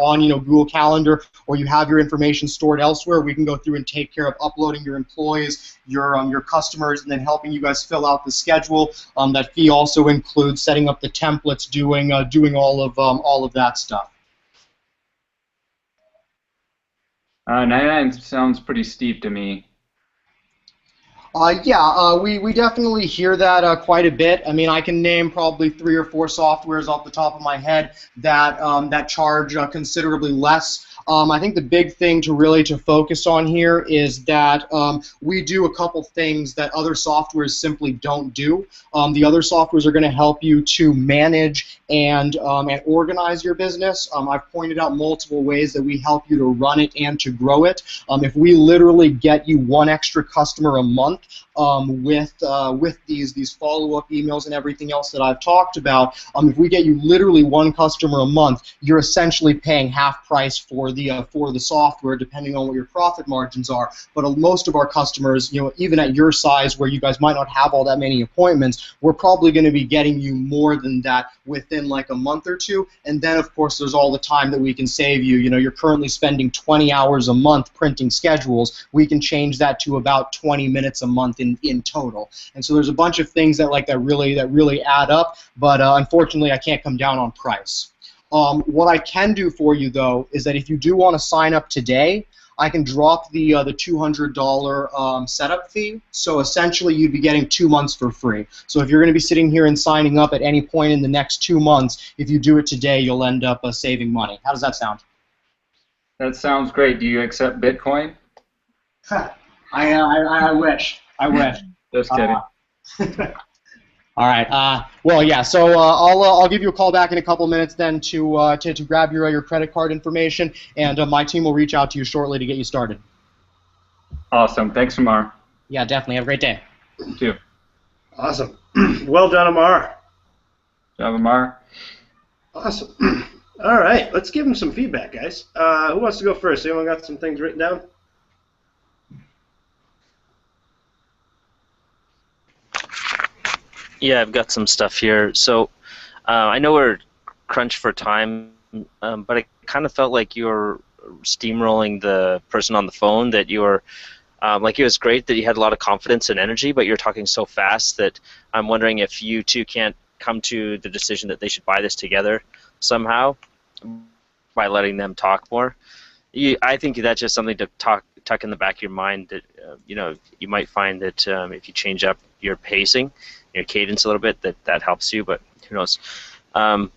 on Google Calendar, or you have your information stored elsewhere, we can go through and take care of uploading your employees, your customers, and then helping you guys fill out the schedule. That fee also includes setting up the templates, doing all of that stuff. 99 sounds pretty steep to me. We definitely hear that quite a bit. I mean, I can name probably 3 or 4 softwares off the top of my head that charge considerably less. I think the big thing to focus on here is that we do a couple things that other softwares simply don't do. The other softwares are going to help you to manage and organize your business. I've pointed out multiple ways that we help you to run it and to grow it. If we literally get you 1 extra customer a month with these follow-up emails and everything else that I've talked about, if we get you literally 1 customer a month, you're essentially paying half price for the software, depending on what your profit margins are. But most of our customers, even at your size, where you guys might not have all that many appointments, we're probably going to be getting you more than that within like a month or 2. And then, of course, there's all the time that we can save you. You're currently spending 20 hours a month printing schedules. We can change that to about 20 minutes a month in total. And so there's a bunch of things that really add up. But unfortunately, I can't come down on price. What I can do for you, though, is that if you do want to sign up today, I can drop the $200 setup fee. So essentially, you'd be getting 2 months for free. So if you're going to be sitting here and signing up at any point in the next 2 months, if you do it today, you'll end up saving money. How does that sound? That sounds great. Do you accept Bitcoin? I wish. I wish. Just kidding. All right. Well, yeah. So I'll give you a call back in a couple minutes then to grab your credit card information, and my team will reach out to you shortly to get you started. Awesome. Thanks, Amar. Yeah, definitely. Have a great day. You too. Awesome. Well done, Amar. Good job, Amar. Awesome. All right. Let's give him some feedback, guys. Who wants to go first? Anyone got some things written down? Yeah, I've got some stuff here. So I know we're crunched for time, but I kind of felt like you were steamrolling the person on the phone, that you were like, it was great that you had a lot of confidence and energy, but you're talking so fast that I'm wondering if you two can't come to the decision that they should buy this together somehow by letting them talk more. I think that's just something to tuck in the back of your mind, that you might find that if you change up your pacing, your cadence a little bit, that helps you, but who knows. I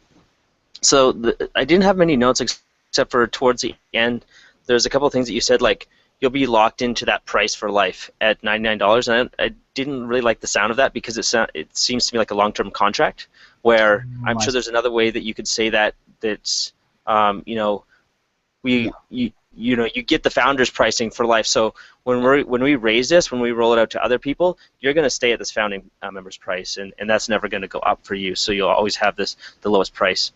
didn't have many notes except for towards the end. There's a couple of things that you said, like you'll be locked into that price for life at $99, and I didn't really like the sound of that, because it seems to me like a long-term contract, where I'm sure there's another way that you could say that's you get the founder's pricing for life. So when we raise this, when we roll it out to other people, you're going to stay at this founding member's price, and that's never going to go up for you. So you'll always have the lowest price.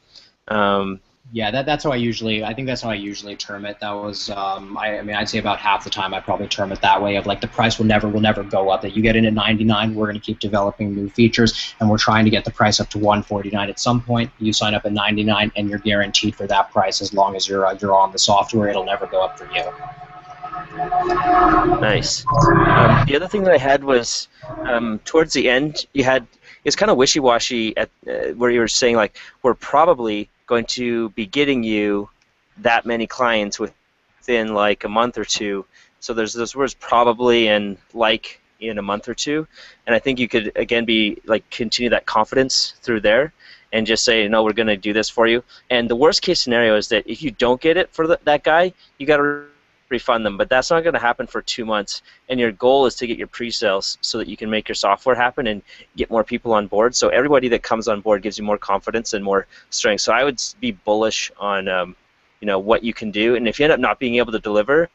Yeah, that's how I think that's how I usually term it. That was, I'd say about half the time I probably term it that way, of like the price will never go up. That you get in at 99, we're going to keep developing new features, and we're trying to get the price up to 149 at some point. You sign up at 99, and you're guaranteed for that price as long as you're on the software. It'll never go up for you. Nice. The other thing that I had was towards the end, it's kind of wishy-washy at where you were saying, like, we're probably going to be getting you that many clients within like a month or 2. So there's those words probably and like in a month or 2, and I think you could again be like continue that confidence through there and just say, no, we're going to do this for you. And the worst case scenario is that if you don't get it for that guy, you got to refund them, but that's not going to happen for 2 months, and your goal is to get your pre-sales so that you can make your software happen and get more people on board. So everybody that comes on board gives you more confidence and more strength. So I would be bullish on what you can do, and if you end up not being able to deliver,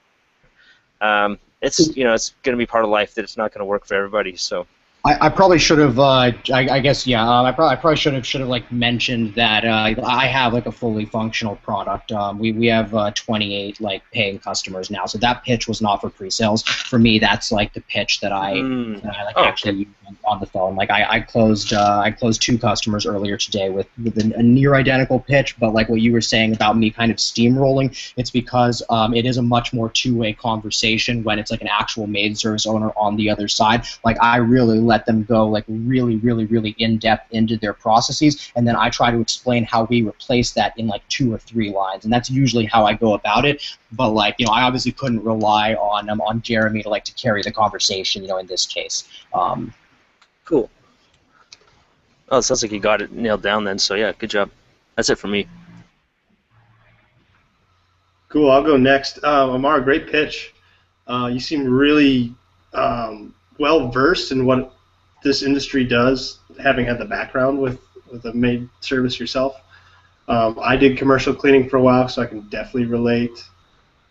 it's going to be part of life that it's not going to work for everybody. So I probably should have. I probably should have like mentioned that I have like a fully functional product. We have 28 like paying customers now. So that pitch was not for pre-sales. For me, that's like the pitch that I actually use on the phone. Like I closed 2 customers earlier today with a near identical pitch, but like what you were saying about me kind of steamrolling, it's because it is a much more two-way conversation when it's like an actual maid service owner on the other side. Like I really let them go like really, really, really in depth into their processes, and then I try to explain how we replace that in like 2 or 3 lines, and that's usually how I go about it. But like I obviously couldn't rely on Jeremy to carry the conversation, in this case. Cool. Oh, it sounds like you got it nailed down then. So yeah, good job. That's it for me. Cool. I'll go next. Amar, great pitch. You seem really well versed in what this industry does, having had the background with a maid service yourself. I did commercial cleaning for a while, so I can definitely relate.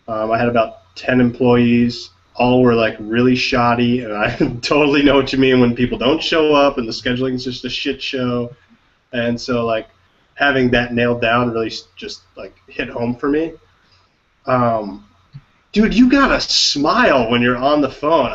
I had about 10 employees. All were like really shoddy, and I totally know what you mean when people don't show up and the scheduling is just a shit show. And so like having that nailed down really just like hit home for me. Dude, you gotta smile when you're on the phone.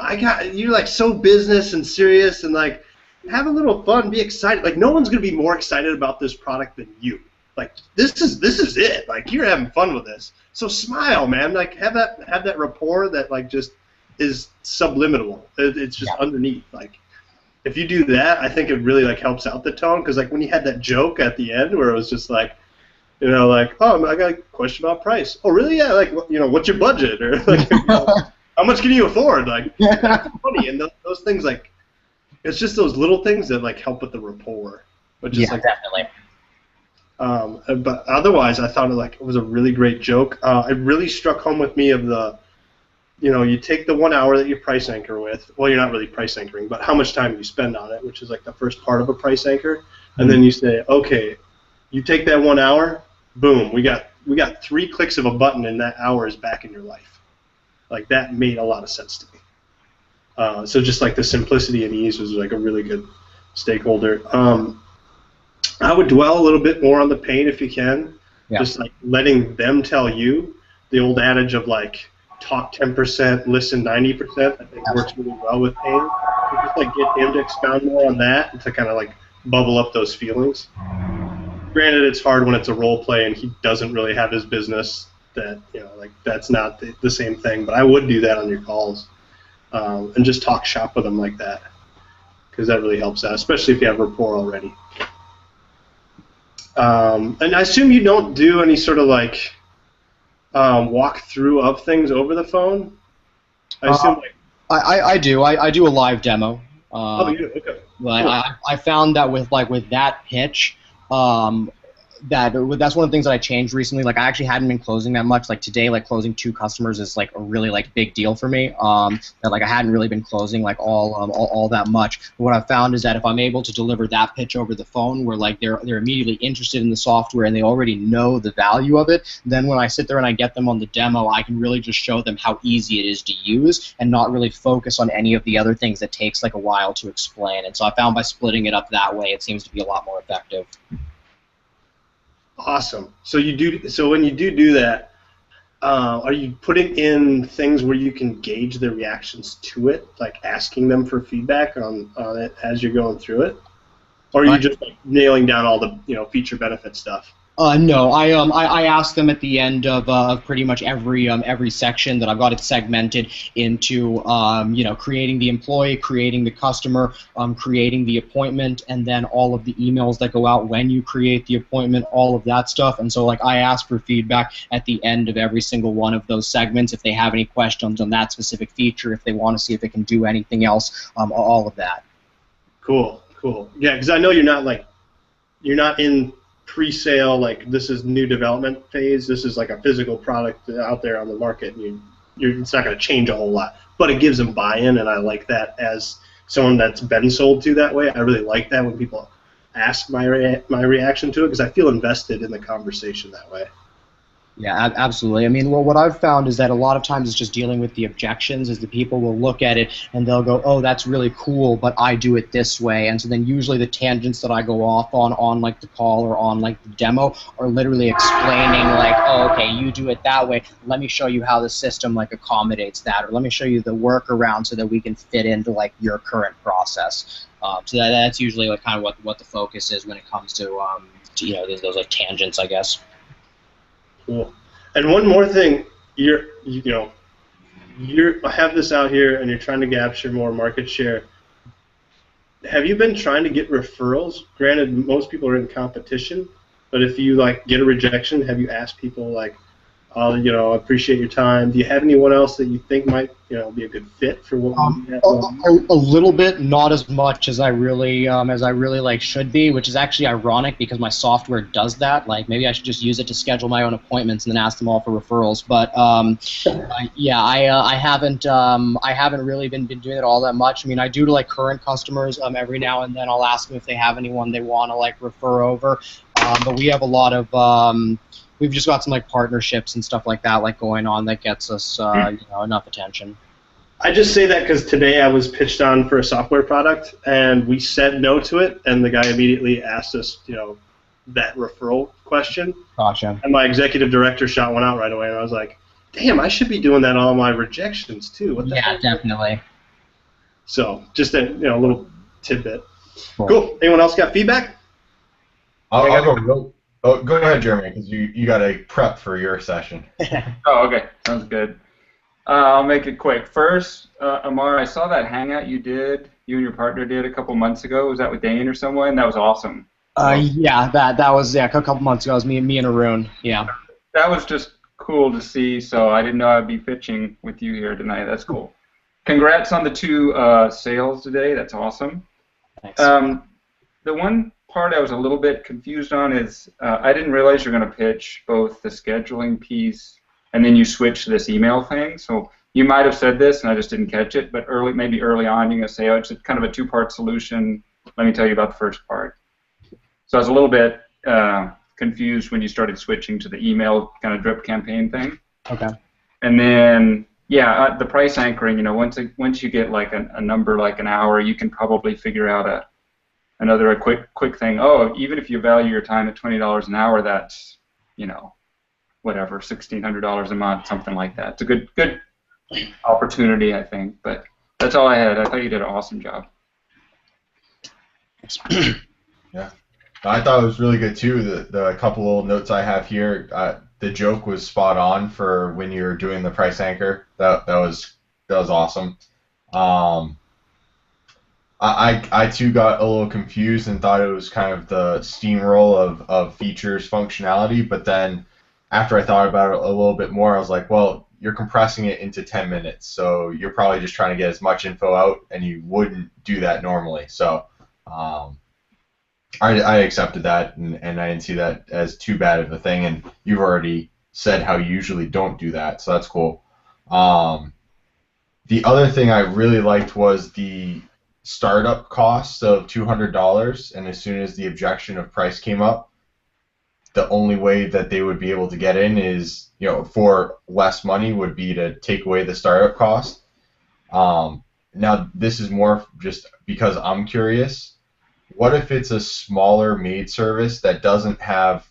You're like so business and serious, and like have a little fun, be excited. Like no one's gonna be more excited about this product than you. Like this is it. Like you're having fun with this. So smile, man. Like have that rapport that like just is subliminal. It's just underneath. Like if you do that, I think it really like helps out the tone. Because like when you had that joke at the end where it was just like, like, oh, I got a question about price. Oh, really? Yeah. Like, what's your budget? Or like, how much can you afford? Like, that's funny. And those things, like, it's just those little things that like help with the rapport. Which is, like, definitely. But otherwise, I thought it was a really great joke. It really struck home with me of the, you take the 1 hour that you price anchor with. Well, you're not really price anchoring, but how much time you spend on it, which is like the first part of a price anchor, and then you say, okay, you take that 1 hour. Boom, we got 3 clicks of a button, and that hour is back in your life. Like that made a lot of sense to me. So just like the simplicity and ease was like a really good stakeholder. I would dwell a little bit more on the pain if you can. Yeah. Just like letting them tell you. The old adage of like talk 10%, listen 90%. I think works really well with pain. So just like get him to expound more on that and to kind of like bubble up those feelings. Granted, it's hard when it's a role play and he doesn't really have his business. That like that's not the same thing. But I would do that on your calls, and just talk shop with them like that, because that really helps out, especially if you have rapport already. And I assume you don't do any sort of like walkthrough of things over the phone. I assume. I do. I do a live demo. Oh, you do? Okay. Cool. I found that with that pitch. That's one of the things that I changed recently. Like I actually hadn't been closing that much. Like today, like closing 2 customers is like a really like big deal for me. That like I hadn't really been closing like all that much. But what I found is that if I'm able to deliver that pitch over the phone, where like they're immediately interested in the software and they already know the value of it, then when I sit there and I get them on the demo, I can really just show them how easy it is to use and not really focus on any of the other things that takes like a while to explain. And so I found by splitting it up that way, it seems to be a lot more effective. Awesome. So when you do that, are you putting in things where you can gauge their reactions to it, like asking them for feedback on it as you're going through it, or are you just like nailing down all the feature benefit stuff? No, I ask them at the end of pretty much every section that I've got it segmented into creating the employee, creating the customer, creating the appointment, and then all of the emails that go out when you create the appointment, all of that stuff. And so like I ask for feedback at the end of every single one of those segments if they have any questions on that specific feature, if they want to see if it can do anything else, all of that. Cool. Yeah, because I know you're not in pre-sale, like this is new development phase. This is like a physical product out there on the market, and it's not going to change a whole lot, but it gives them buy-in, and I like that as someone that's been sold to that way. I really like that when people ask my reaction to it, because I feel invested in the conversation that way. Yeah, absolutely. I mean, well, what I've found is that a lot of times it's just dealing with the objections, is the people will look at it and they'll go, oh, that's really cool, but I do it this way. And so then usually the tangents that I go off on like the call or on like the demo are literally explaining like, oh, okay, you do it that way. Let me show you how the system like accommodates that, or let me show you the workaround so that we can fit into like your current process. So that's usually like kind of what the focus is when it comes to those like tangents, I guess. Cool. And one more thing, you have this out here and you're trying to capture more market share. Have you been trying to get referrals? Granted, most people are in competition, but if you like get a rejection, have you asked people like, appreciate your time. Do you have anyone else that you think might, be a good fit for what we have going on? A little bit, not as much as I really like should be, which is actually ironic because my software does that. Like maybe I should just use it to schedule my own appointments and then ask them all for referrals. But yeah, I haven't really been doing it all that much. I mean, I do to like current customers every now and then. I'll ask them if they have anyone they want to like refer over. But we have a lot of we've just got some like partnerships and stuff like that like going on that gets us enough attention. I just say that because today I was pitched on for a software product and we said no to it, and the guy immediately asked us, that referral question. Gotcha. And my executive director shot one out right away, and I was like, damn, I should be doing that on all my rejections too. What the heck? Definitely. So just a little tidbit. Cool. Anyone else got feedback? I'll go. Oh, go ahead, Jeremy, because you got a prep for your session. Oh, okay. Sounds good. I'll make it quick. First, Amar, I saw that hangout you and your partner did a couple months ago. Was that with Dane or someone? That was awesome. Yeah, that was a couple months ago. It was me and Arun. Yeah. That was just cool to see. So I didn't know I'd be pitching with you here tonight. That's cool. Congrats on the 2 sales today. That's awesome. Thanks. The one part I was a little bit confused on is I didn't realize you're going to pitch both the scheduling piece and then you switch to this email thing. So you might have said this and I just didn't catch it, but maybe early on you're going to say, oh, it's kind of a 2-part solution. Let me tell you about the first part. So I was a little bit confused when you started switching to the email kind of drip campaign thing. Okay. And then, yeah, the price anchoring, once you get like a number like an hour, you can probably figure out another quick thing. Oh, even if you value your time at $20 an hour, that's, whatever, $1,600 a month, something like that. It's a good opportunity, I think. But that's all I had. I thought you did an awesome job. Yeah, I thought it was really good too. The couple little notes I have here. The joke was spot on for when you're doing the price anchor. That was awesome. I too got a little confused and thought it was kind of the steamroll of features functionality, but then after I thought about it a little bit more, I was like, well, you're compressing it into 10 minutes, so you're probably just trying to get as much info out, and you wouldn't do that normally. So I accepted that, and I didn't see that as too bad of a thing, and you've already said how you usually don't do that, so that's cool. The other thing I really liked was the startup cost of $200, and as soon as the objection of price came up, the only way that they would be able to get in is, for less money would be to take away the startup cost. Now, this is more just because I'm curious. What if it's a smaller maid service that doesn't have,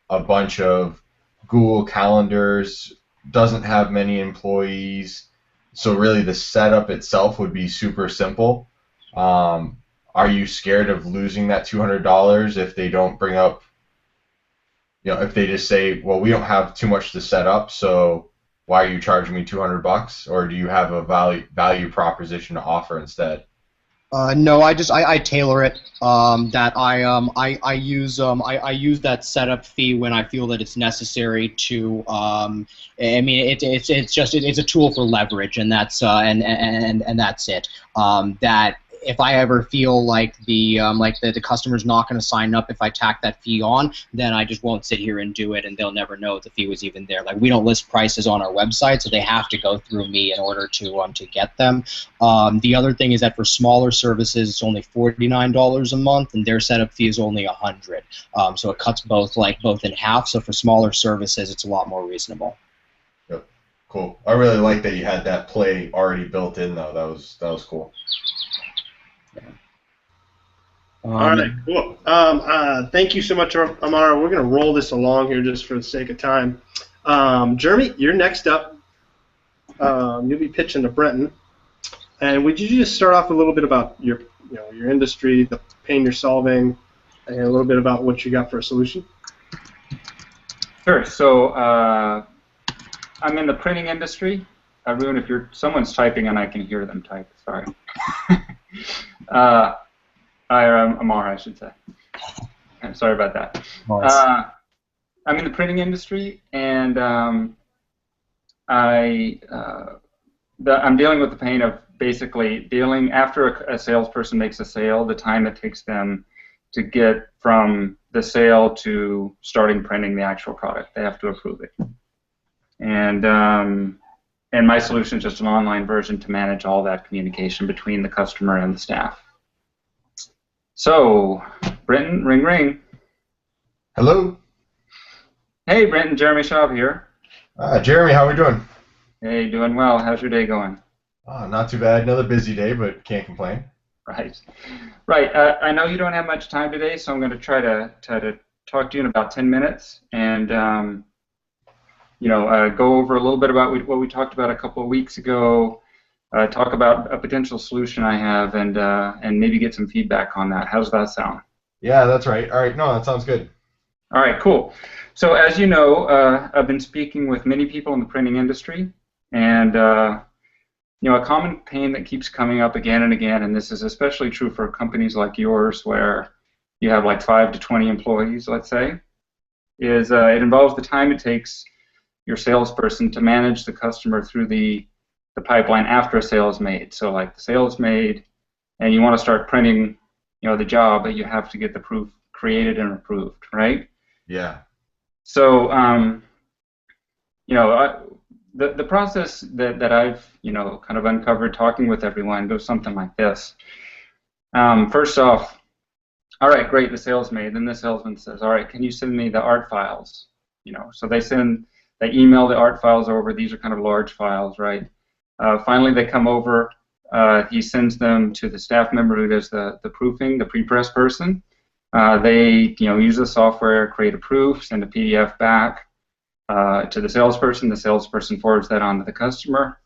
a bunch of Google calendars, doesn't have many employees, so really the setup itself would be super simple? Are you scared of losing that $200 if they don't bring up, if they just say, well, we don't have too much to set up, so why are you charging me $200? Or do you have a value proposition to offer instead? No, I tailor it. That I use that setup fee when I feel that it's necessary to. I mean, it's a tool for leverage, and that's and that's it. That if I ever feel like the customer's not going to sign up if I tack that fee on, then I just won't sit here and do it, and they'll never know the fee was even there. Like, we don't list prices on our website, so they have to go through me in order to get them. The other thing is that for smaller services, it's only $49 a month, and their setup fee is only $100. So it cuts both in half. So for smaller services, it's a lot more reasonable. Yep. Cool. I really like that you had that play already built in, though. That was cool. Yeah. All right, cool. Thank you so much, Amara. We're going to roll this along here just for the sake of time. Jeremy, you're next up. You'll be pitching to Brenton. And would you just start off a little bit about your industry, the pain you're solving, and a little bit about what you got for a solution? Sure. So I'm in the printing industry. Everyone, if someone's typing and I can hear them type, sorry. Amara, I should say. I'm sorry about that. Nice. I'm in the printing industry, and I'm dealing with the pain of basically dealing after a salesperson makes a sale, the time it takes them to get from the sale to starting printing the actual product. They have to approve it. And my solution is just an online version to manage all that communication between the customer and the staff. So, Brenton, ring ring. Hello. Hey, Brenton, Jeremy Schaub here. Jeremy, how are we doing? Hey, doing well. How's your day going? Not too bad. Another busy day, but can't complain. Right. I know you don't have much time today, so I'm going to try to talk to you in about 10 minutes and go over a little bit about what we talked about a couple of weeks ago. Talk about a potential solution I have, and maybe get some feedback on that. How does that sound? Yeah, that's right. All right. No, that sounds good. All right, cool. So as you know, I've been speaking with many people in the printing industry, and a common pain that keeps coming up again and again, and this is especially true for companies like yours where you have like 5 to 20 employees, let's say, is it involves the time it takes your salesperson to manage the customer through the pipeline after a sale is made. So like the sale is made, and you want to start printing, the job, but you have to get the proof created and approved, right? Yeah. So, the process that I've, kind of uncovered talking with everyone goes something like this. First off, all right, great, the sale's made. Then the salesman says, all right, can you send me the art files? So they email the art files over. These are kind of large files, right? Finally, they come over. He sends them to the staff member who does the proofing, the pre-press person. They use the software, create a proof, send a PDF back to the salesperson. The salesperson forwards that on to the customer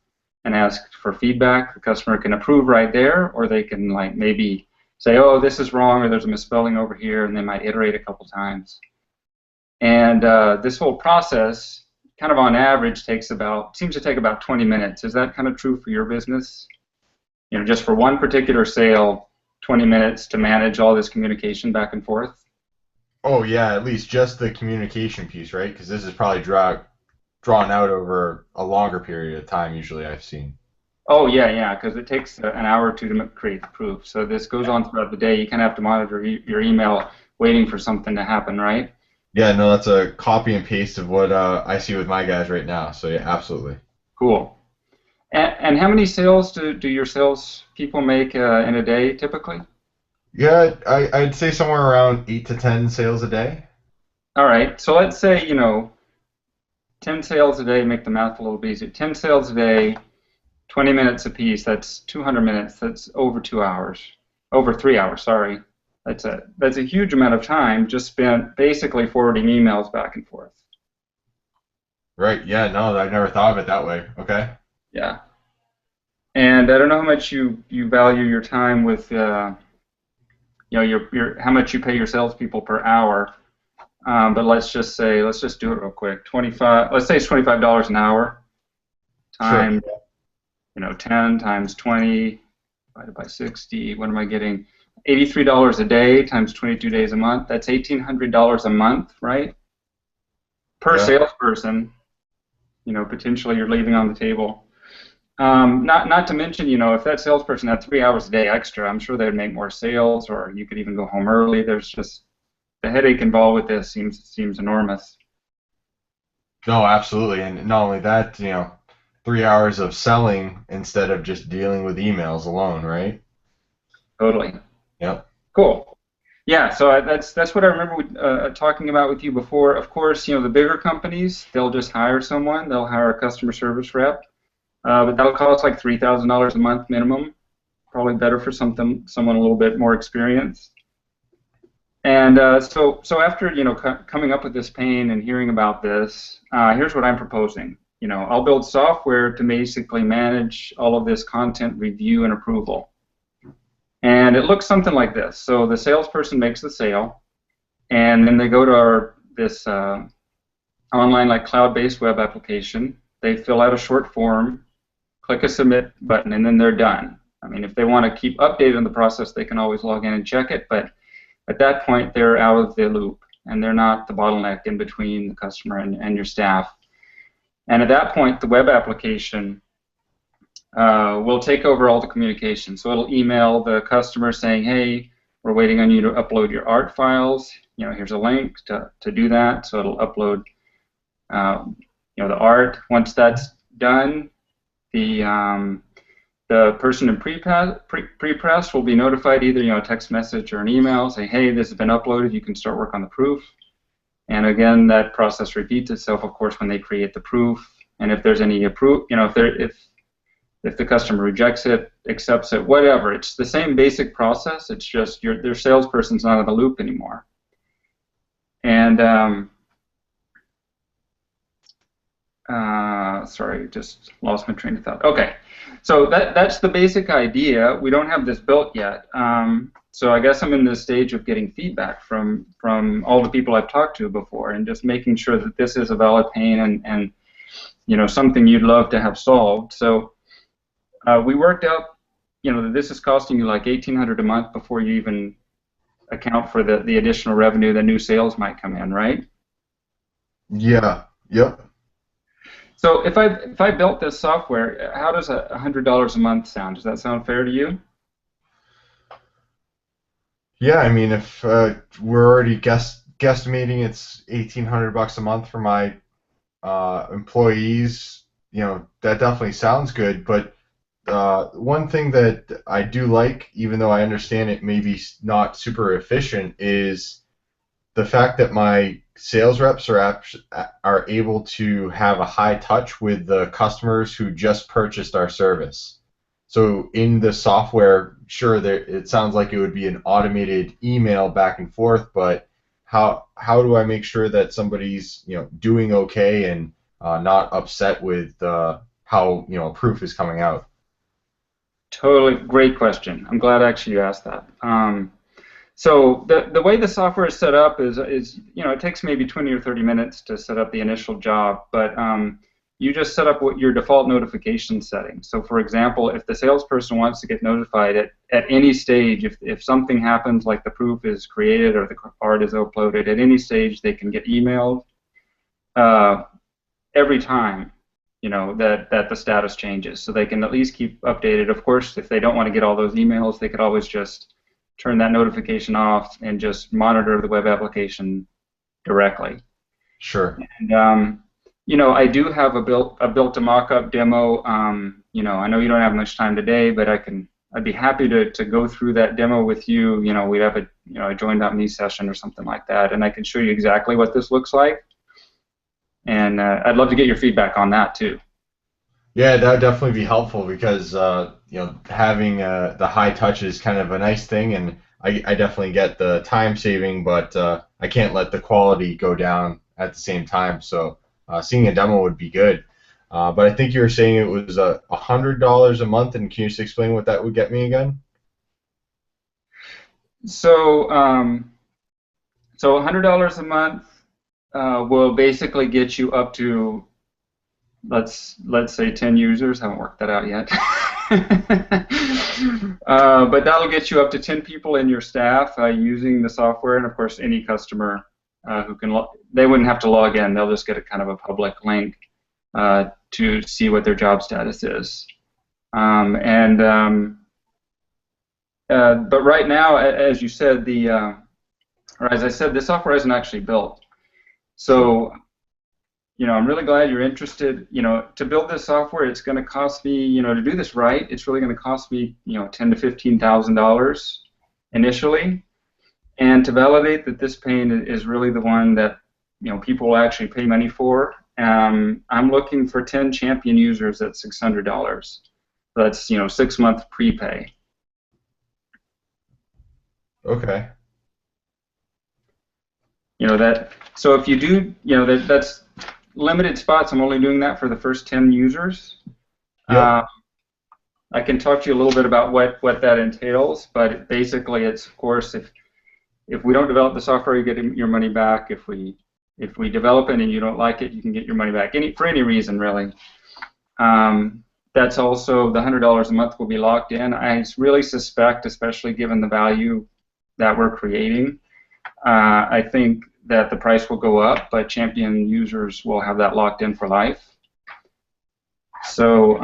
and asks for feedback. The customer can approve right there, or they can maybe say, oh, this is wrong, or there's a misspelling over here, and they might iterate a couple times. And this whole process, kind of on average, seems to take about 20 minutes. Is that kind of true for your business? Just for one particular sale, 20 minutes to manage all this communication back and forth? Oh, yeah, at least just the communication piece, right? Because this is probably drawn out over a longer period of time, usually, I've seen. Oh, yeah, because it takes an hour or two to create the proof. So this goes on throughout the day. You kind of have to monitor your email waiting for something to happen, right? Yeah, no, that's a copy and paste of what I see with my guys right now. So, yeah, absolutely. Cool. And how many sales do your sales people make in a day, typically? Yeah, I'd say somewhere around 8 to 10 sales a day. All right, so let's say, 10 sales a day, make the math a little bit easier. 10 sales a day, 20 minutes a piece, that's 200 minutes, that's over 2 hours. Over 3 hours, sorry. That's a huge amount of time just spent basically forwarding emails back and forth. Right, yeah, no, I've never thought of it that way. Okay. Yeah. And I don't know how much you value your time with, how much you pay your salespeople per hour. But let's just do it real quick. Let's say it's $25 an hour. Times, sure. 10 times 20 divided by 60. What am I getting? $83 a day times 22 days a month. That's $1,800 a month, right? Per salesperson. Potentially you're leaving on the table. Not to mention, if that salesperson had 3 hours a day extra, I'm sure they'd make more sales, or you could even go home early. There's just the headache involved with this seems enormous. No, absolutely, and not only that, 3 hours of selling instead of just dealing with emails alone, right? Totally. Yep. Cool. Yeah, so that's what I remember talking about with you before. Of course, the bigger companies, they'll just hire someone. They'll hire a customer service rep, but that'll cost like $3,000 a month minimum. Probably better for someone a little bit more experienced. And so after coming up with this pain and hearing about this, here's what I'm proposing. I'll build software to basically manage all of this content review and approval. And it looks something like this. So the salesperson makes the sale, and then they go to this online, like, cloud-based web application. They fill out a short form, click a submit button, and then they're done. I mean, if they want to keep updated on the process, they can always log in and check it, but at that point, they're out of the loop, and they're not the bottleneck in between the customer and your staff. And at that point, the web application will take over all the communication. So it'll email the customer saying, hey, we're waiting on you to upload your art files. Here's a link to do that. So it'll upload the art. Once that's done, the person in pre-press will be notified, either a text message or an email saying, hey, this has been uploaded, you can start work on the proof. And again, that process repeats itself, of course, when they create the proof. And if there's any if the customer rejects it, accepts it, whatever, it's the same basic process. It's just their salesperson's not in the loop anymore. And sorry, just lost my train of thought. Okay, so that's the basic idea. We don't have this built yet. So I guess I'm in this stage of getting feedback from all the people I've talked to before, and just making sure that this is a valid pain and something you'd love to have solved. So we worked out that this is costing you like $1,800 a month before you even account for the additional revenue that new sales might come in, right? Yeah. Yep. So if I built this software, how does $100 a month sound? Does that sound fair to you? Yeah, I mean, if we're already guesstimating it's $1,800 a month for my employees, that definitely sounds good. But one thing that I do like, even though I understand it may be not super efficient, is the fact that my sales reps are able to have a high touch with the customers who just purchased our service. So in the software, sure, it sounds like it would be an automated email back and forth, but how do I make sure that somebody's doing okay and not upset with how a proof is coming out? Totally, great question. I'm glad actually you asked that. So the way the software is set up is it takes maybe 20 or 30 minutes to set up the initial job, but you just set up your default notification settings. So for example, if the salesperson wants to get notified at any stage, if something happens, like the proof is created or the art is uploaded, at any stage they can get emailed every time that the status changes, so they can at least keep updated. Of course, if they don't want to get all those emails, they could always just turn that notification off and just monitor the web application directly. Sure. And I do have a built a mock-up demo. I know you don't have much time today, but I'd be happy to go through that demo with you. We'd have a join.me session or something like that, and I can show you exactly what this looks like. And I'd love to get your feedback on that too. Yeah, that would definitely be helpful because having the high touch is kind of a nice thing, and I definitely get the time saving, but I can't let the quality go down at the same time. So seeing a demo would be good. But I think you were saying it was $100 a month, and can you just explain what that would get me again? So $100 a month will basically get you up to, let's say 10 users. Haven't worked that out yet. But that'll get you up to 10 people in your staff using the software, and of course any customer who can they wouldn't have to log in. They'll just get a kind of a public link to see what their job status is. But right now, as you said, or as I said, the software isn't actually built. So, I'm really glad you're interested. To build this software, it's going to cost me, to do this right, it's really going to cost me, $10,000 to $15,000 initially. And to validate that this paint is really the one that, people will actually pay money for, I'm looking for 10 champion users at $600. That's 6-month prepay. Okay. So if you do, that's limited spots. I'm only doing that for the first 10 users. Yep. I can talk to you a little bit about what that entails, but basically it's, of course, if we don't develop the software, you get your money back. If we develop it and you don't like it, you can get your money back for any reason, really. That's also the $100 a month will be locked in. I really suspect, especially given the value that we're creating, I think that the price will go up, but champion users will have that locked in for life. So,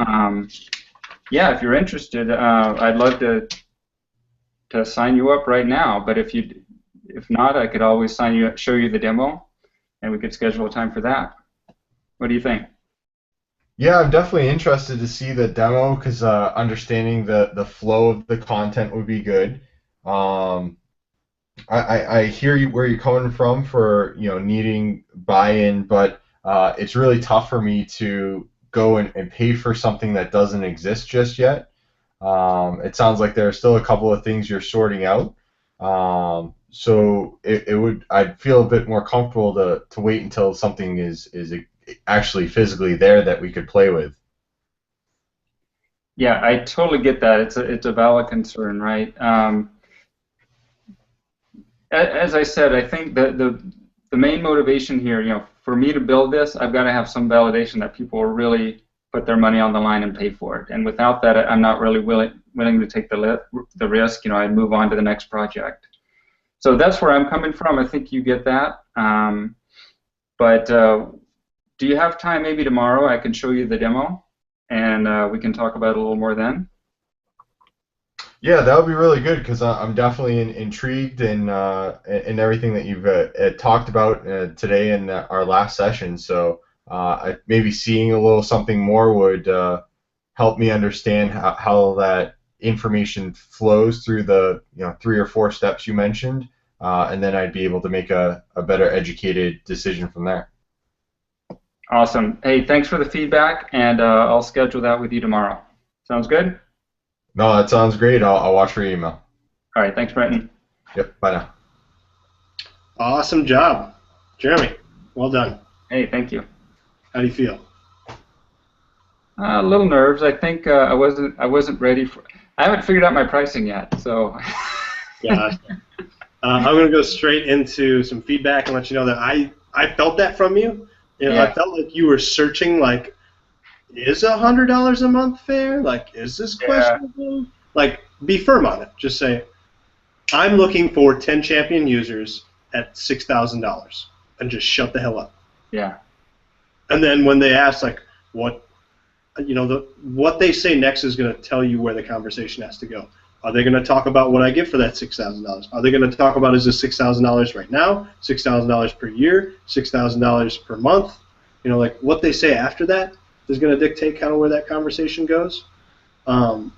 yeah, if you're interested, I'd love to sign you up right now. But if not, I could always show you the demo, and we could schedule a time for that. What do you think? Yeah, I'm definitely interested to see the demo because understanding the flow of the content would be good. I hear where you're coming from for needing buy-in, but it's really tough for me to go and pay for something that doesn't exist just yet. It sounds like there are still a couple of things you're sorting out. So I'd feel a bit more comfortable to wait until something is actually physically there that we could play with. Yeah, I totally get that. It's a valid concern, right? As I said, I think that the main motivation here, for me to build this, I've got to have some validation that people will really put their money on the line and pay for it. And without that, I'm not really willing to take the risk. I'd move on to the next project. So that's where I'm coming from. I think you get that. But do you have time maybe tomorrow? I can show you the demo, and we can talk about it a little more then. Yeah, that would be really good because I'm definitely intrigued in everything that you've talked about today in our last session. So maybe seeing a little something more would help me understand how that information flows through the 3 or 4 steps you mentioned, and then I'd be able to make a better educated decision from there. Awesome. Hey, thanks for the feedback, and I'll schedule that with you tomorrow. Sounds good? No, that sounds great. I'll watch your email. All right. Thanks, Brenton. Yep. Bye now. Awesome job, Jeremy. Well done. Hey, thank you. How do you feel? A little nerves. I think I wasn't ready for. I haven't figured out my pricing yet, so. Yeah. I'm going to go straight into some feedback and let you know that I felt that from you. Yeah. I felt like you were searching, like, is $100 a month fair? Like, is this questionable? Yeah. Like, be firm on it. Just say, I'm looking for 10 champion users at $6,000, and just shut the hell up. Yeah. And then when they ask, like, what they say next is going to tell you where the conversation has to go. Are they going to talk about what I give for that $6,000? Are they going to talk about, is this $6,000 right now, $6,000 per year, $6,000 per month? Like, what they say after that is going to dictate kind of where that conversation goes. But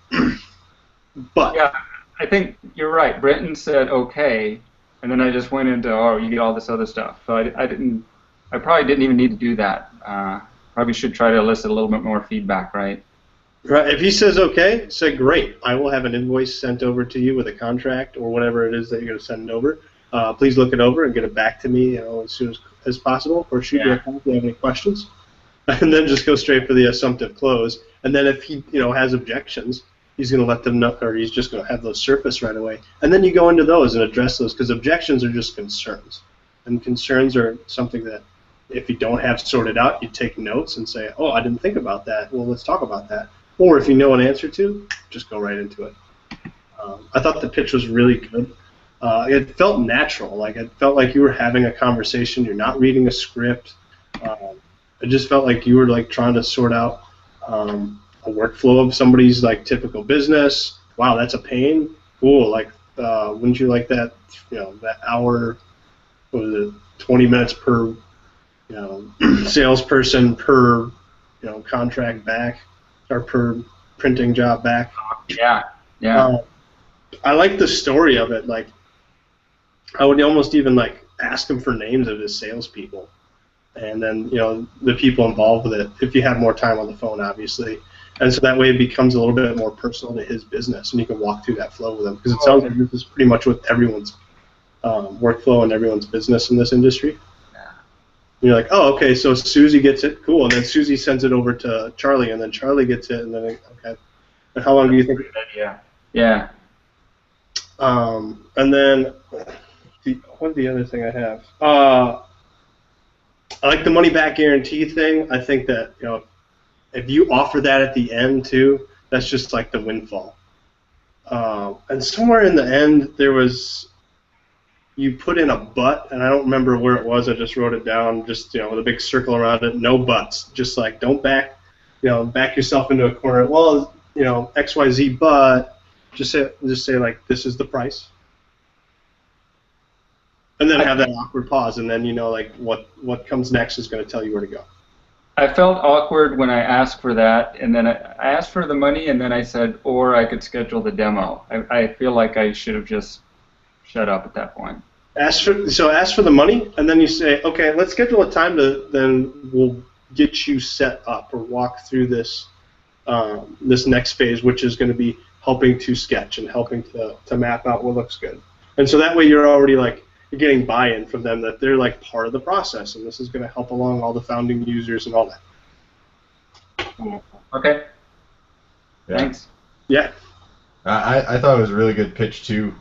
yeah, I think you're right. Brenton said okay, and then I just went into, you get all this other stuff. So I probably didn't even need to do that. Probably should try to elicit a little bit more feedback, right? Right. If he says okay, say great. I will have an invoice sent over to you with a contract or whatever it is that you're going to send over. Please look it over and get it back to me, as soon as possible, or shoot me a call if you have any questions. And then just go straight for the assumptive close. And then if he, has objections, he's going to let them know, or he's just going to have those surface right away. And then you go into those and address those, because objections are just concerns. And concerns are something that if you don't have sorted out, you take notes and say, oh, I didn't think about that. Well, let's talk about that. Or if you know an answer to, just go right into it. I thought the pitch was really good. It felt natural. Like, it felt like you were having a conversation. You're not reading a script. It just felt like you were, like, trying to sort out a a workflow of somebody's like typical business. Wow, that's a pain. Cool. Like, wouldn't you like that? That hour. What was it? 20 minutes per salesperson per contract back or per printing job back. Yeah. Yeah. I like the story of it. Like, I would almost even like ask him for names of his salespeople, and then the people involved with it. If you have more time on the phone, obviously, and so that way it becomes a little bit more personal to his business, and you can walk through that flow with him because it sounds like this is pretty much with everyone's workflow and everyone's business in this industry. Yeah. And you're like, oh, okay, so Susie gets it, cool, and then Susie sends it over to Charlie, and then Charlie gets it, and then okay. And how long do you think? Yeah. Yeah. And then, what's the other thing I have? I like the money back guarantee thing. I think that if you offer that at the end too, that's just like the windfall. And somewhere in the end there was, you put in a but, and I don't remember where it was. I just wrote it down, just with a big circle around it. No buts. Just like don't back yourself into a corner. Well, XYZ, but just say like this is the price. And then have that awkward pause, and then like what comes next is going to tell you where to go. I felt awkward when I asked for that, and then I asked for the money, and then I said, or I could schedule the demo. I feel like I should have just shut up at that point. Ask for the money, and then you say, okay, let's schedule a time then we'll get you set up or walk through this this next phase, which is going to be helping to sketch and helping to map out what looks good. And so that way you're already like, you're getting buy-in from them that they're like part of the process, and this is going to help along all the founding users and all that. Okay. Yeah. Thanks. Yeah. I thought it was a really good pitch too.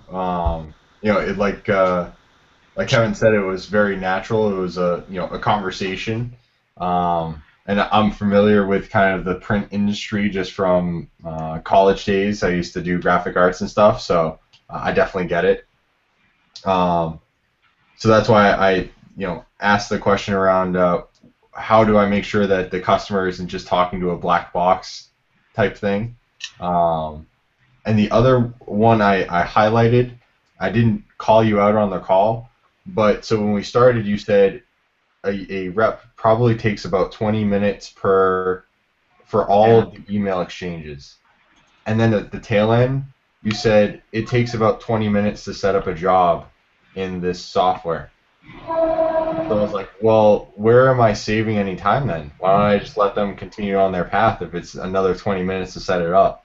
It like Kevin said, it was very natural. It was a conversation, and I'm familiar with kind of the print industry just from college days. I used to do graphic arts and stuff, so I definitely get it. So that's why I asked the question around how do I make sure that the customer isn't just talking to a black box type thing. And the other one I highlighted, I didn't call you out on the call, but so when we started, you said a rep probably takes about 20 minutes for all of the email exchanges. And then at the tail end, you said it takes about 20 minutes to set up a job in this software. So I was like, well, where am I saving any time then? Why don't I just let them continue on their path if it's another 20 minutes to set it up?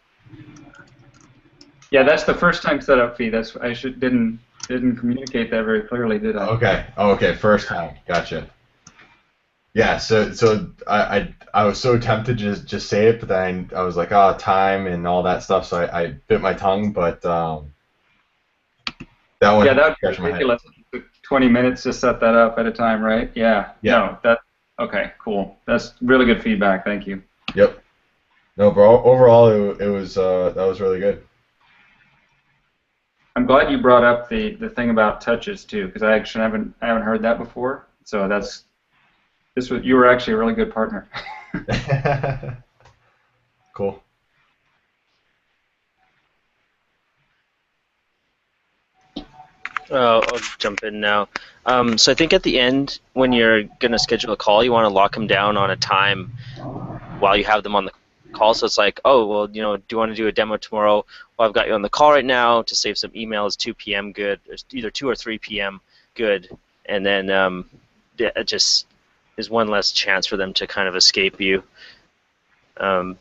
Yeah, that's the first time setup fee. Didn't communicate that very clearly, did I? Okay. Oh, okay. First time. Gotcha. Yeah. So I was so tempted to just say it, but then I was like, time and all that stuff. So I bit my tongue, but that one. Yeah, that would be ridiculous. 20 minutes to set that up at a time, right? Yeah. Yeah. No, okay, cool. That's really good feedback. Thank you. Yep. No, but overall, it was that was really good. I'm glad you brought up the thing about touches too, because I actually haven't heard that before. So you were actually a really good partner. Cool. I'll jump in now. So I think at the end, when you're going to schedule a call, you want to lock them down on a time while you have them on the call. So it's like, oh, well, do you want to do a demo tomorrow? Well, I've got you on the call right now to save some emails. 2 p.m. good. There's either 2 or 3 p.m. good. And then it just is one less chance for them to kind of escape you. I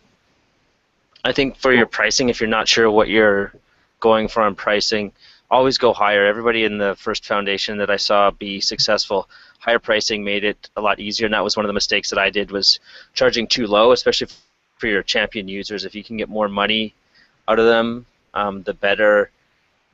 think for your pricing, if you're not sure what you're going for on pricing, always go higher. Everybody in the first foundation that I saw be successful, higher pricing made it a lot easier, and that was one of the mistakes that I did, was charging too low, especially for your champion users. If you can get more money out of them, the better,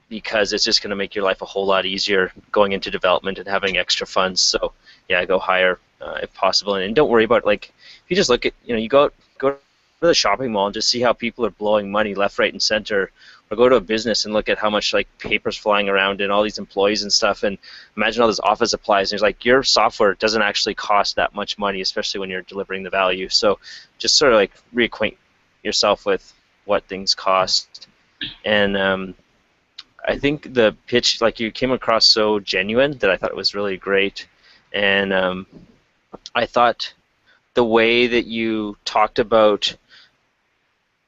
because it's just going to make your life a whole lot easier going into development and having extra funds. So yeah, go higher if possible, and don't worry about, like, if you just look at, you go to the shopping mall and just see how people are blowing money left, right, and center, or go to a business and look at how much paper's flying around and all these employees and stuff, and imagine all this office supplies. And it's like, your software doesn't actually cost that much money, especially when you're delivering the value. So just sort of reacquaint yourself with what things cost. And I think the pitch, like, you came across so genuine that I thought it was really great. And I thought the way that you talked about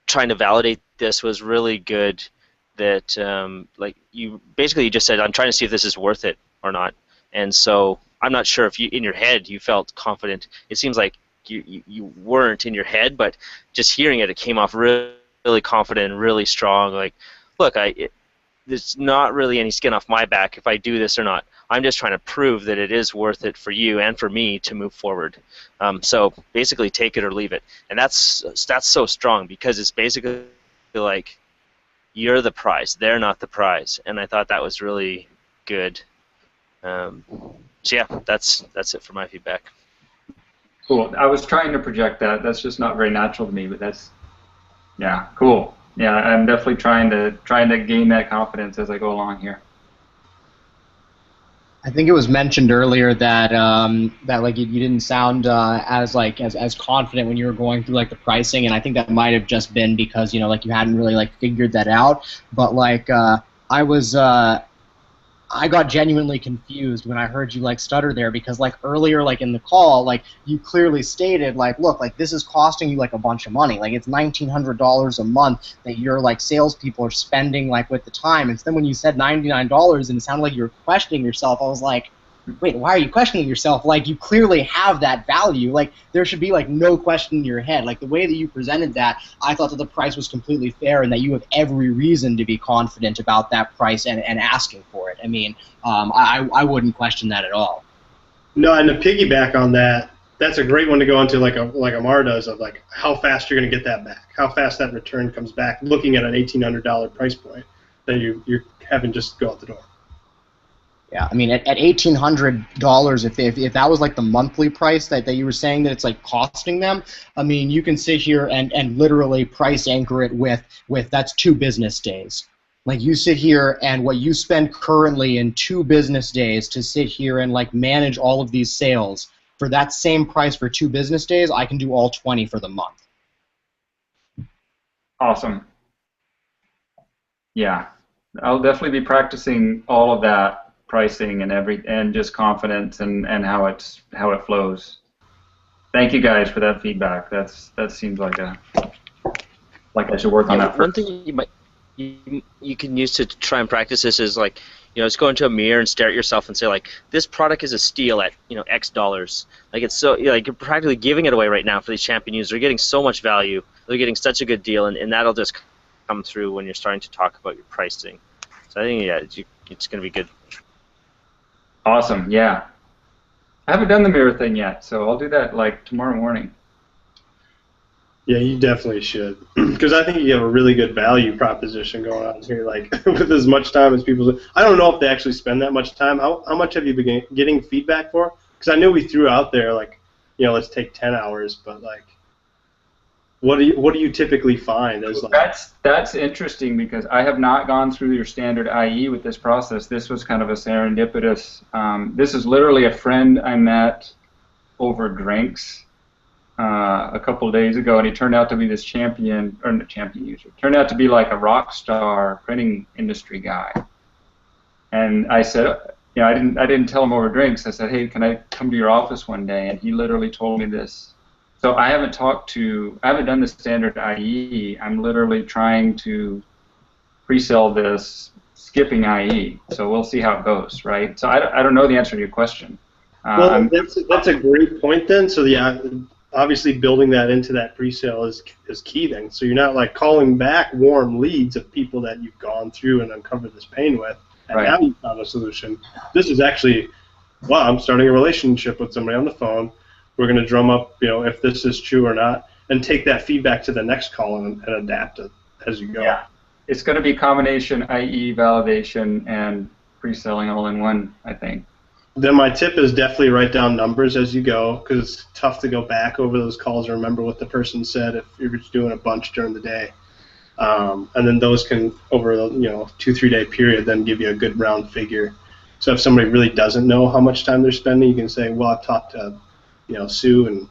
trying to validate this was really good. That like, you just said, I'm trying to see if this is worth it or not. And so I'm not sure if you, in your head, you felt confident. It seems like you weren't in your head, but just hearing it, it came off really, really confident and really strong. Like, look, there's not really any skin off my back if I do this or not. I'm just trying to prove that it is worth it for you and for me to move forward. So basically, take it or leave it. And that's so strong, because it's basically like, you're the prize, they're not the prize. And I thought that was really good. So yeah, that's it for my feedback. Cool. I was trying to project that. That's just not very natural to me, but that's, yeah, cool. Yeah, I'm definitely trying to gain that confidence as I go along here. I think it was mentioned earlier that that like you didn't sound as confident when you were going through like the pricing, and I think that might have just been because, you know, like, you hadn't really like figured that out. But like I got genuinely confused when I heard you like stutter there, because like earlier, like in the call, like, you clearly stated like, look, like, this is costing you like a bunch of money, like it's $1,900 a month that your like salespeople are spending like with the time. And then when you said $99 and it sounded like you were questioning yourself, I was like, wait, why are you questioning yourself? Like, you clearly have that value. Like, there should be like no question in your head. Like, the way that you presented that, I thought that the price was completely fair and that you have every reason to be confident about that price and asking for it. I mean, I wouldn't question that at all. No, and to piggyback on that, that's a great one to go into, like Amar does, of like how fast you're going to get that back, how fast that return comes back, looking at an $1,800 price point that you're having just go out the door. Yeah, I mean, at $1,800, if that was like the monthly price that you were saying that it's like costing them, I mean, you can sit here and literally price anchor it with that's 2 business days. Like, you sit here and what you spend currently in 2 business days to sit here and like manage all of these sales, for that same price for 2 business days, I can do all 20 for the month. Awesome. Yeah, I'll definitely be practicing all of that pricing and just confidence and how it flows. Thank you guys for that feedback. That seems like I should work on that first. One thing you can use to try and practice this is, like, you know, just go into a mirror and stare at yourself and say, like, this product is a steal at, you know, X dollars. Like, it's so, like, you're practically giving it away right now for these champion users. They're getting so much value. They're getting such a good deal, and that'll just come through when you're starting to talk about your pricing. So I think, yeah, it's going to be good. Awesome, yeah. I haven't done the mirror thing yet, so I'll do that like tomorrow morning. Yeah, you definitely should, because I think you have a really good value proposition going on here. Like, with as much time as people, I don't know if they actually spend that much time. How much have you been getting feedback for? Because I know we threw out there, like, you know, let's take 10 hours, but like, what do you typically find as like? That's interesting, because I have not gone through your standard IE with this process. This was kind of a serendipitous. This is literally a friend I met over drinks a couple of days ago, and he turned out to be this champion user. Turned out to be like a rock star printing industry guy. And I said, you know, I didn't tell him over drinks. I said, hey, can I come to your office one day? And he literally told me this. So I haven't done the standard IE. I'm literally trying to pre-sell this skipping IE. So we'll see how it goes, right? So I don't know the answer to your question. Well, that's a great point then. So obviously building that into that pre-sale is key then. So you're not like calling back warm leads of people that you've gone through and uncovered this pain with, and right. Now you found a solution. This is actually, well, I'm starting a relationship with somebody on the phone. We're going to drum up, you know, if this is true or not, and take that feedback to the next call and adapt it as you go. Yeah, it's going to be combination IE, validation, and pre-selling all in one, I think. Then my tip is definitely write down numbers as you go, because it's tough to go back over those calls and remember what the person said if you're just doing a bunch during the day. And then those can, over 2-3 day period, then give you a good round figure. So if somebody really doesn't know how much time they're spending, you can say, well, I've talked to Sue and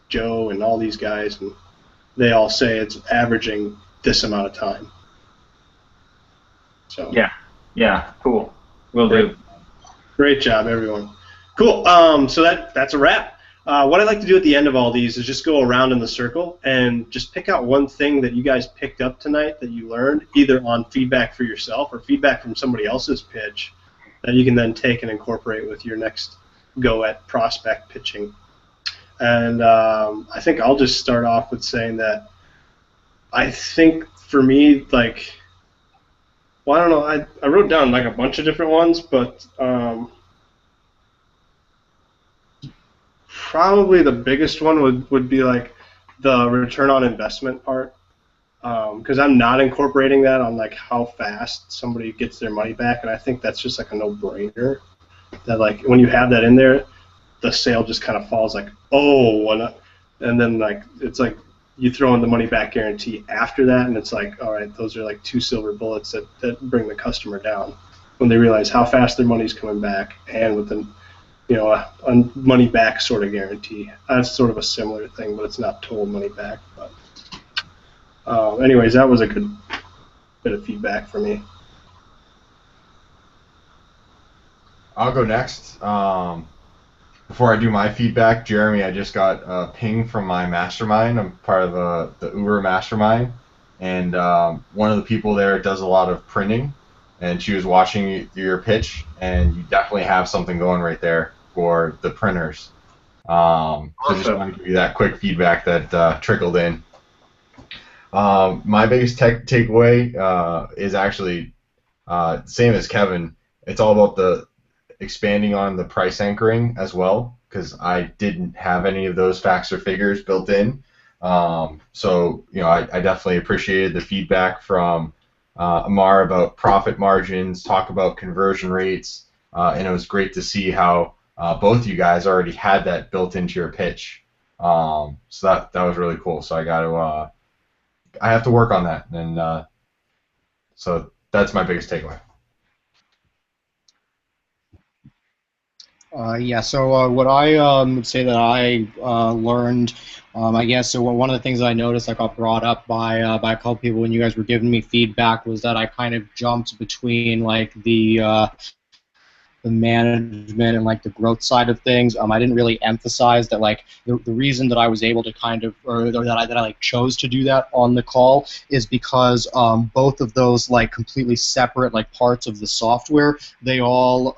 Joe and all these guys, and they all say it's averaging this amount of time. So Yeah, cool. Will great. do. Great job, everyone. Cool. So that's a wrap. What I'd like to do at the end of all these is just go around in the circle and just pick out one thing that you guys picked up tonight that you learned, either on feedback for yourself or feedback from somebody else's pitch, that you can then take and incorporate with your next go at prospect pitching. And I think I'll just start off with saying that I think for me, like, well, I don't know, I wrote down like a bunch of different ones, but probably the biggest one would be like the return on investment part, because I'm not incorporating that on like how fast somebody gets their money back, and I think that's just like a no-brainer. That like when you have that in there, the sale just kind of falls like, oh, and then like it's like you throw in the money back guarantee after that, and it's like, all right, those are like two silver bullets that bring the customer down when they realize how fast their money's coming back, and with the a money back sort of guarantee. That's sort of a similar thing, but it's not total money back. But anyways, that was a good bit of feedback for me. I'll go next. Before I do my feedback, Jeremy, I just got a ping from my mastermind. I'm part of the Uber mastermind, and one of the people there does a lot of printing, and she was watching your pitch, and you definitely have something going right there for the printers. So just want to give you that quick feedback that trickled in. My biggest takeaway is actually same as Kevin. It's all about the expanding on the price anchoring as well, because I didn't have any of those facts or figures built in. So I definitely appreciated the feedback from Amar about profit margins, talk about conversion rates, and it was great to see how both you guys already had that built into your pitch. So that was really cool. So I have to work on that, and so that's my biggest takeaway. So what I would say that I learned, I guess, so one of the things that I noticed I got brought up by a couple people when you guys were giving me feedback was that I kind of jumped between like the management and like the growth side of things. I didn't really emphasize that like the reason that I was able to kind of, or that I like chose to do that on the call is because both of those like completely separate like parts of the software, they all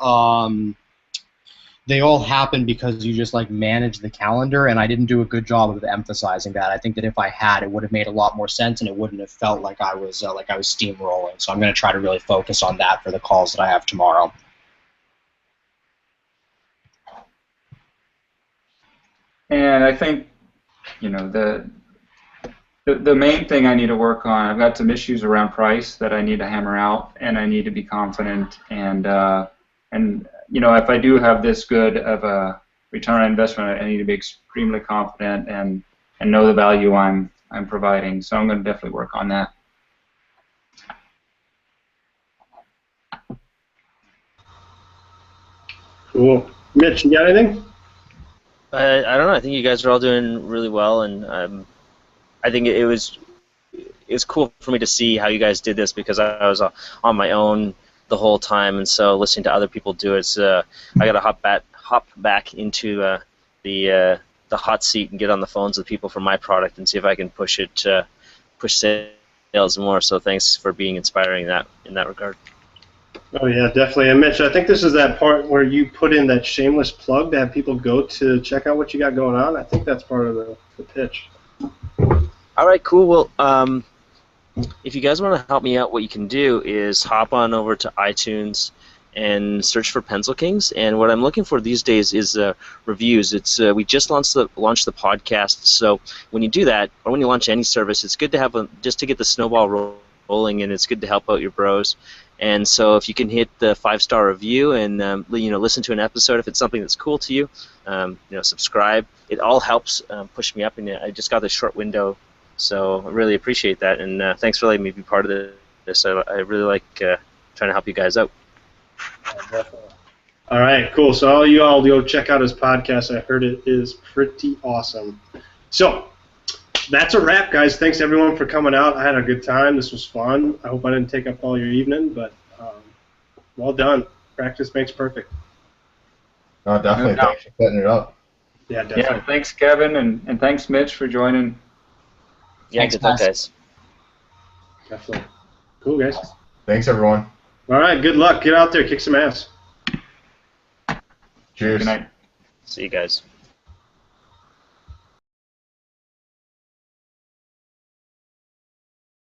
happen because you just like manage the calendar, and I didn't do a good job of emphasizing that. I think that if I had, it would have made a lot more sense, and it wouldn't have felt like I was steamrolling. So I'm going to try to really focus on that for the calls that I have tomorrow. And I think, the main thing I need to work on, I've got some issues around price that I need to hammer out, and I need to be confident. And if I do have this good of a return on investment, I need to be extremely confident and know the value I'm providing. So I'm going to definitely work on that. Cool. Mitch, you got anything? I don't know. I think you guys are all doing really well, and I think it was cool for me to see how you guys did this, because I was on my own the whole time, and so listening to other people do it, I got to hop back into the hot seat and get on the phones with people for my product and see if I can push sales more. So thanks for being inspiring in that regard. Oh yeah, definitely. And Mitch, I think this is that part where you put in that shameless plug to have people go to check out what you got going on. I think that's part of the pitch. All right, cool. Well, if you guys want to help me out, what you can do is hop on over to iTunes and search for Pencil Kings. And what I'm looking for these days is reviews. We just launched the podcast, so when you do that, or when you launch any service, it's good to have just to get the snowball rolling, and it's good to help out your bros. And so if you can hit the 5-star review and listen to an episode, if it's something that's cool to you, subscribe. It all helps push me up, and I just got this short window, so I really appreciate that. And thanks for letting me be part of this. I really like trying to help you guys out. All right, cool. So all you all go check out his podcast. I heard it is pretty awesome. So that's a wrap, guys. Thanks everyone for coming out. I had a good time. This was fun. I hope I didn't take up all your evening, but well done. Practice makes perfect. No, definitely. No doubt. Thanks for setting it up. Yeah, definitely. Yeah, thanks, Kevin, and thanks, Mitch, for joining. Yeah, Thanks, good luck, guys. guys. Definitely. Cool, guys. Thanks, everyone. All right, good luck. Get out there, kick some ass. Cheers. Good night. See you guys.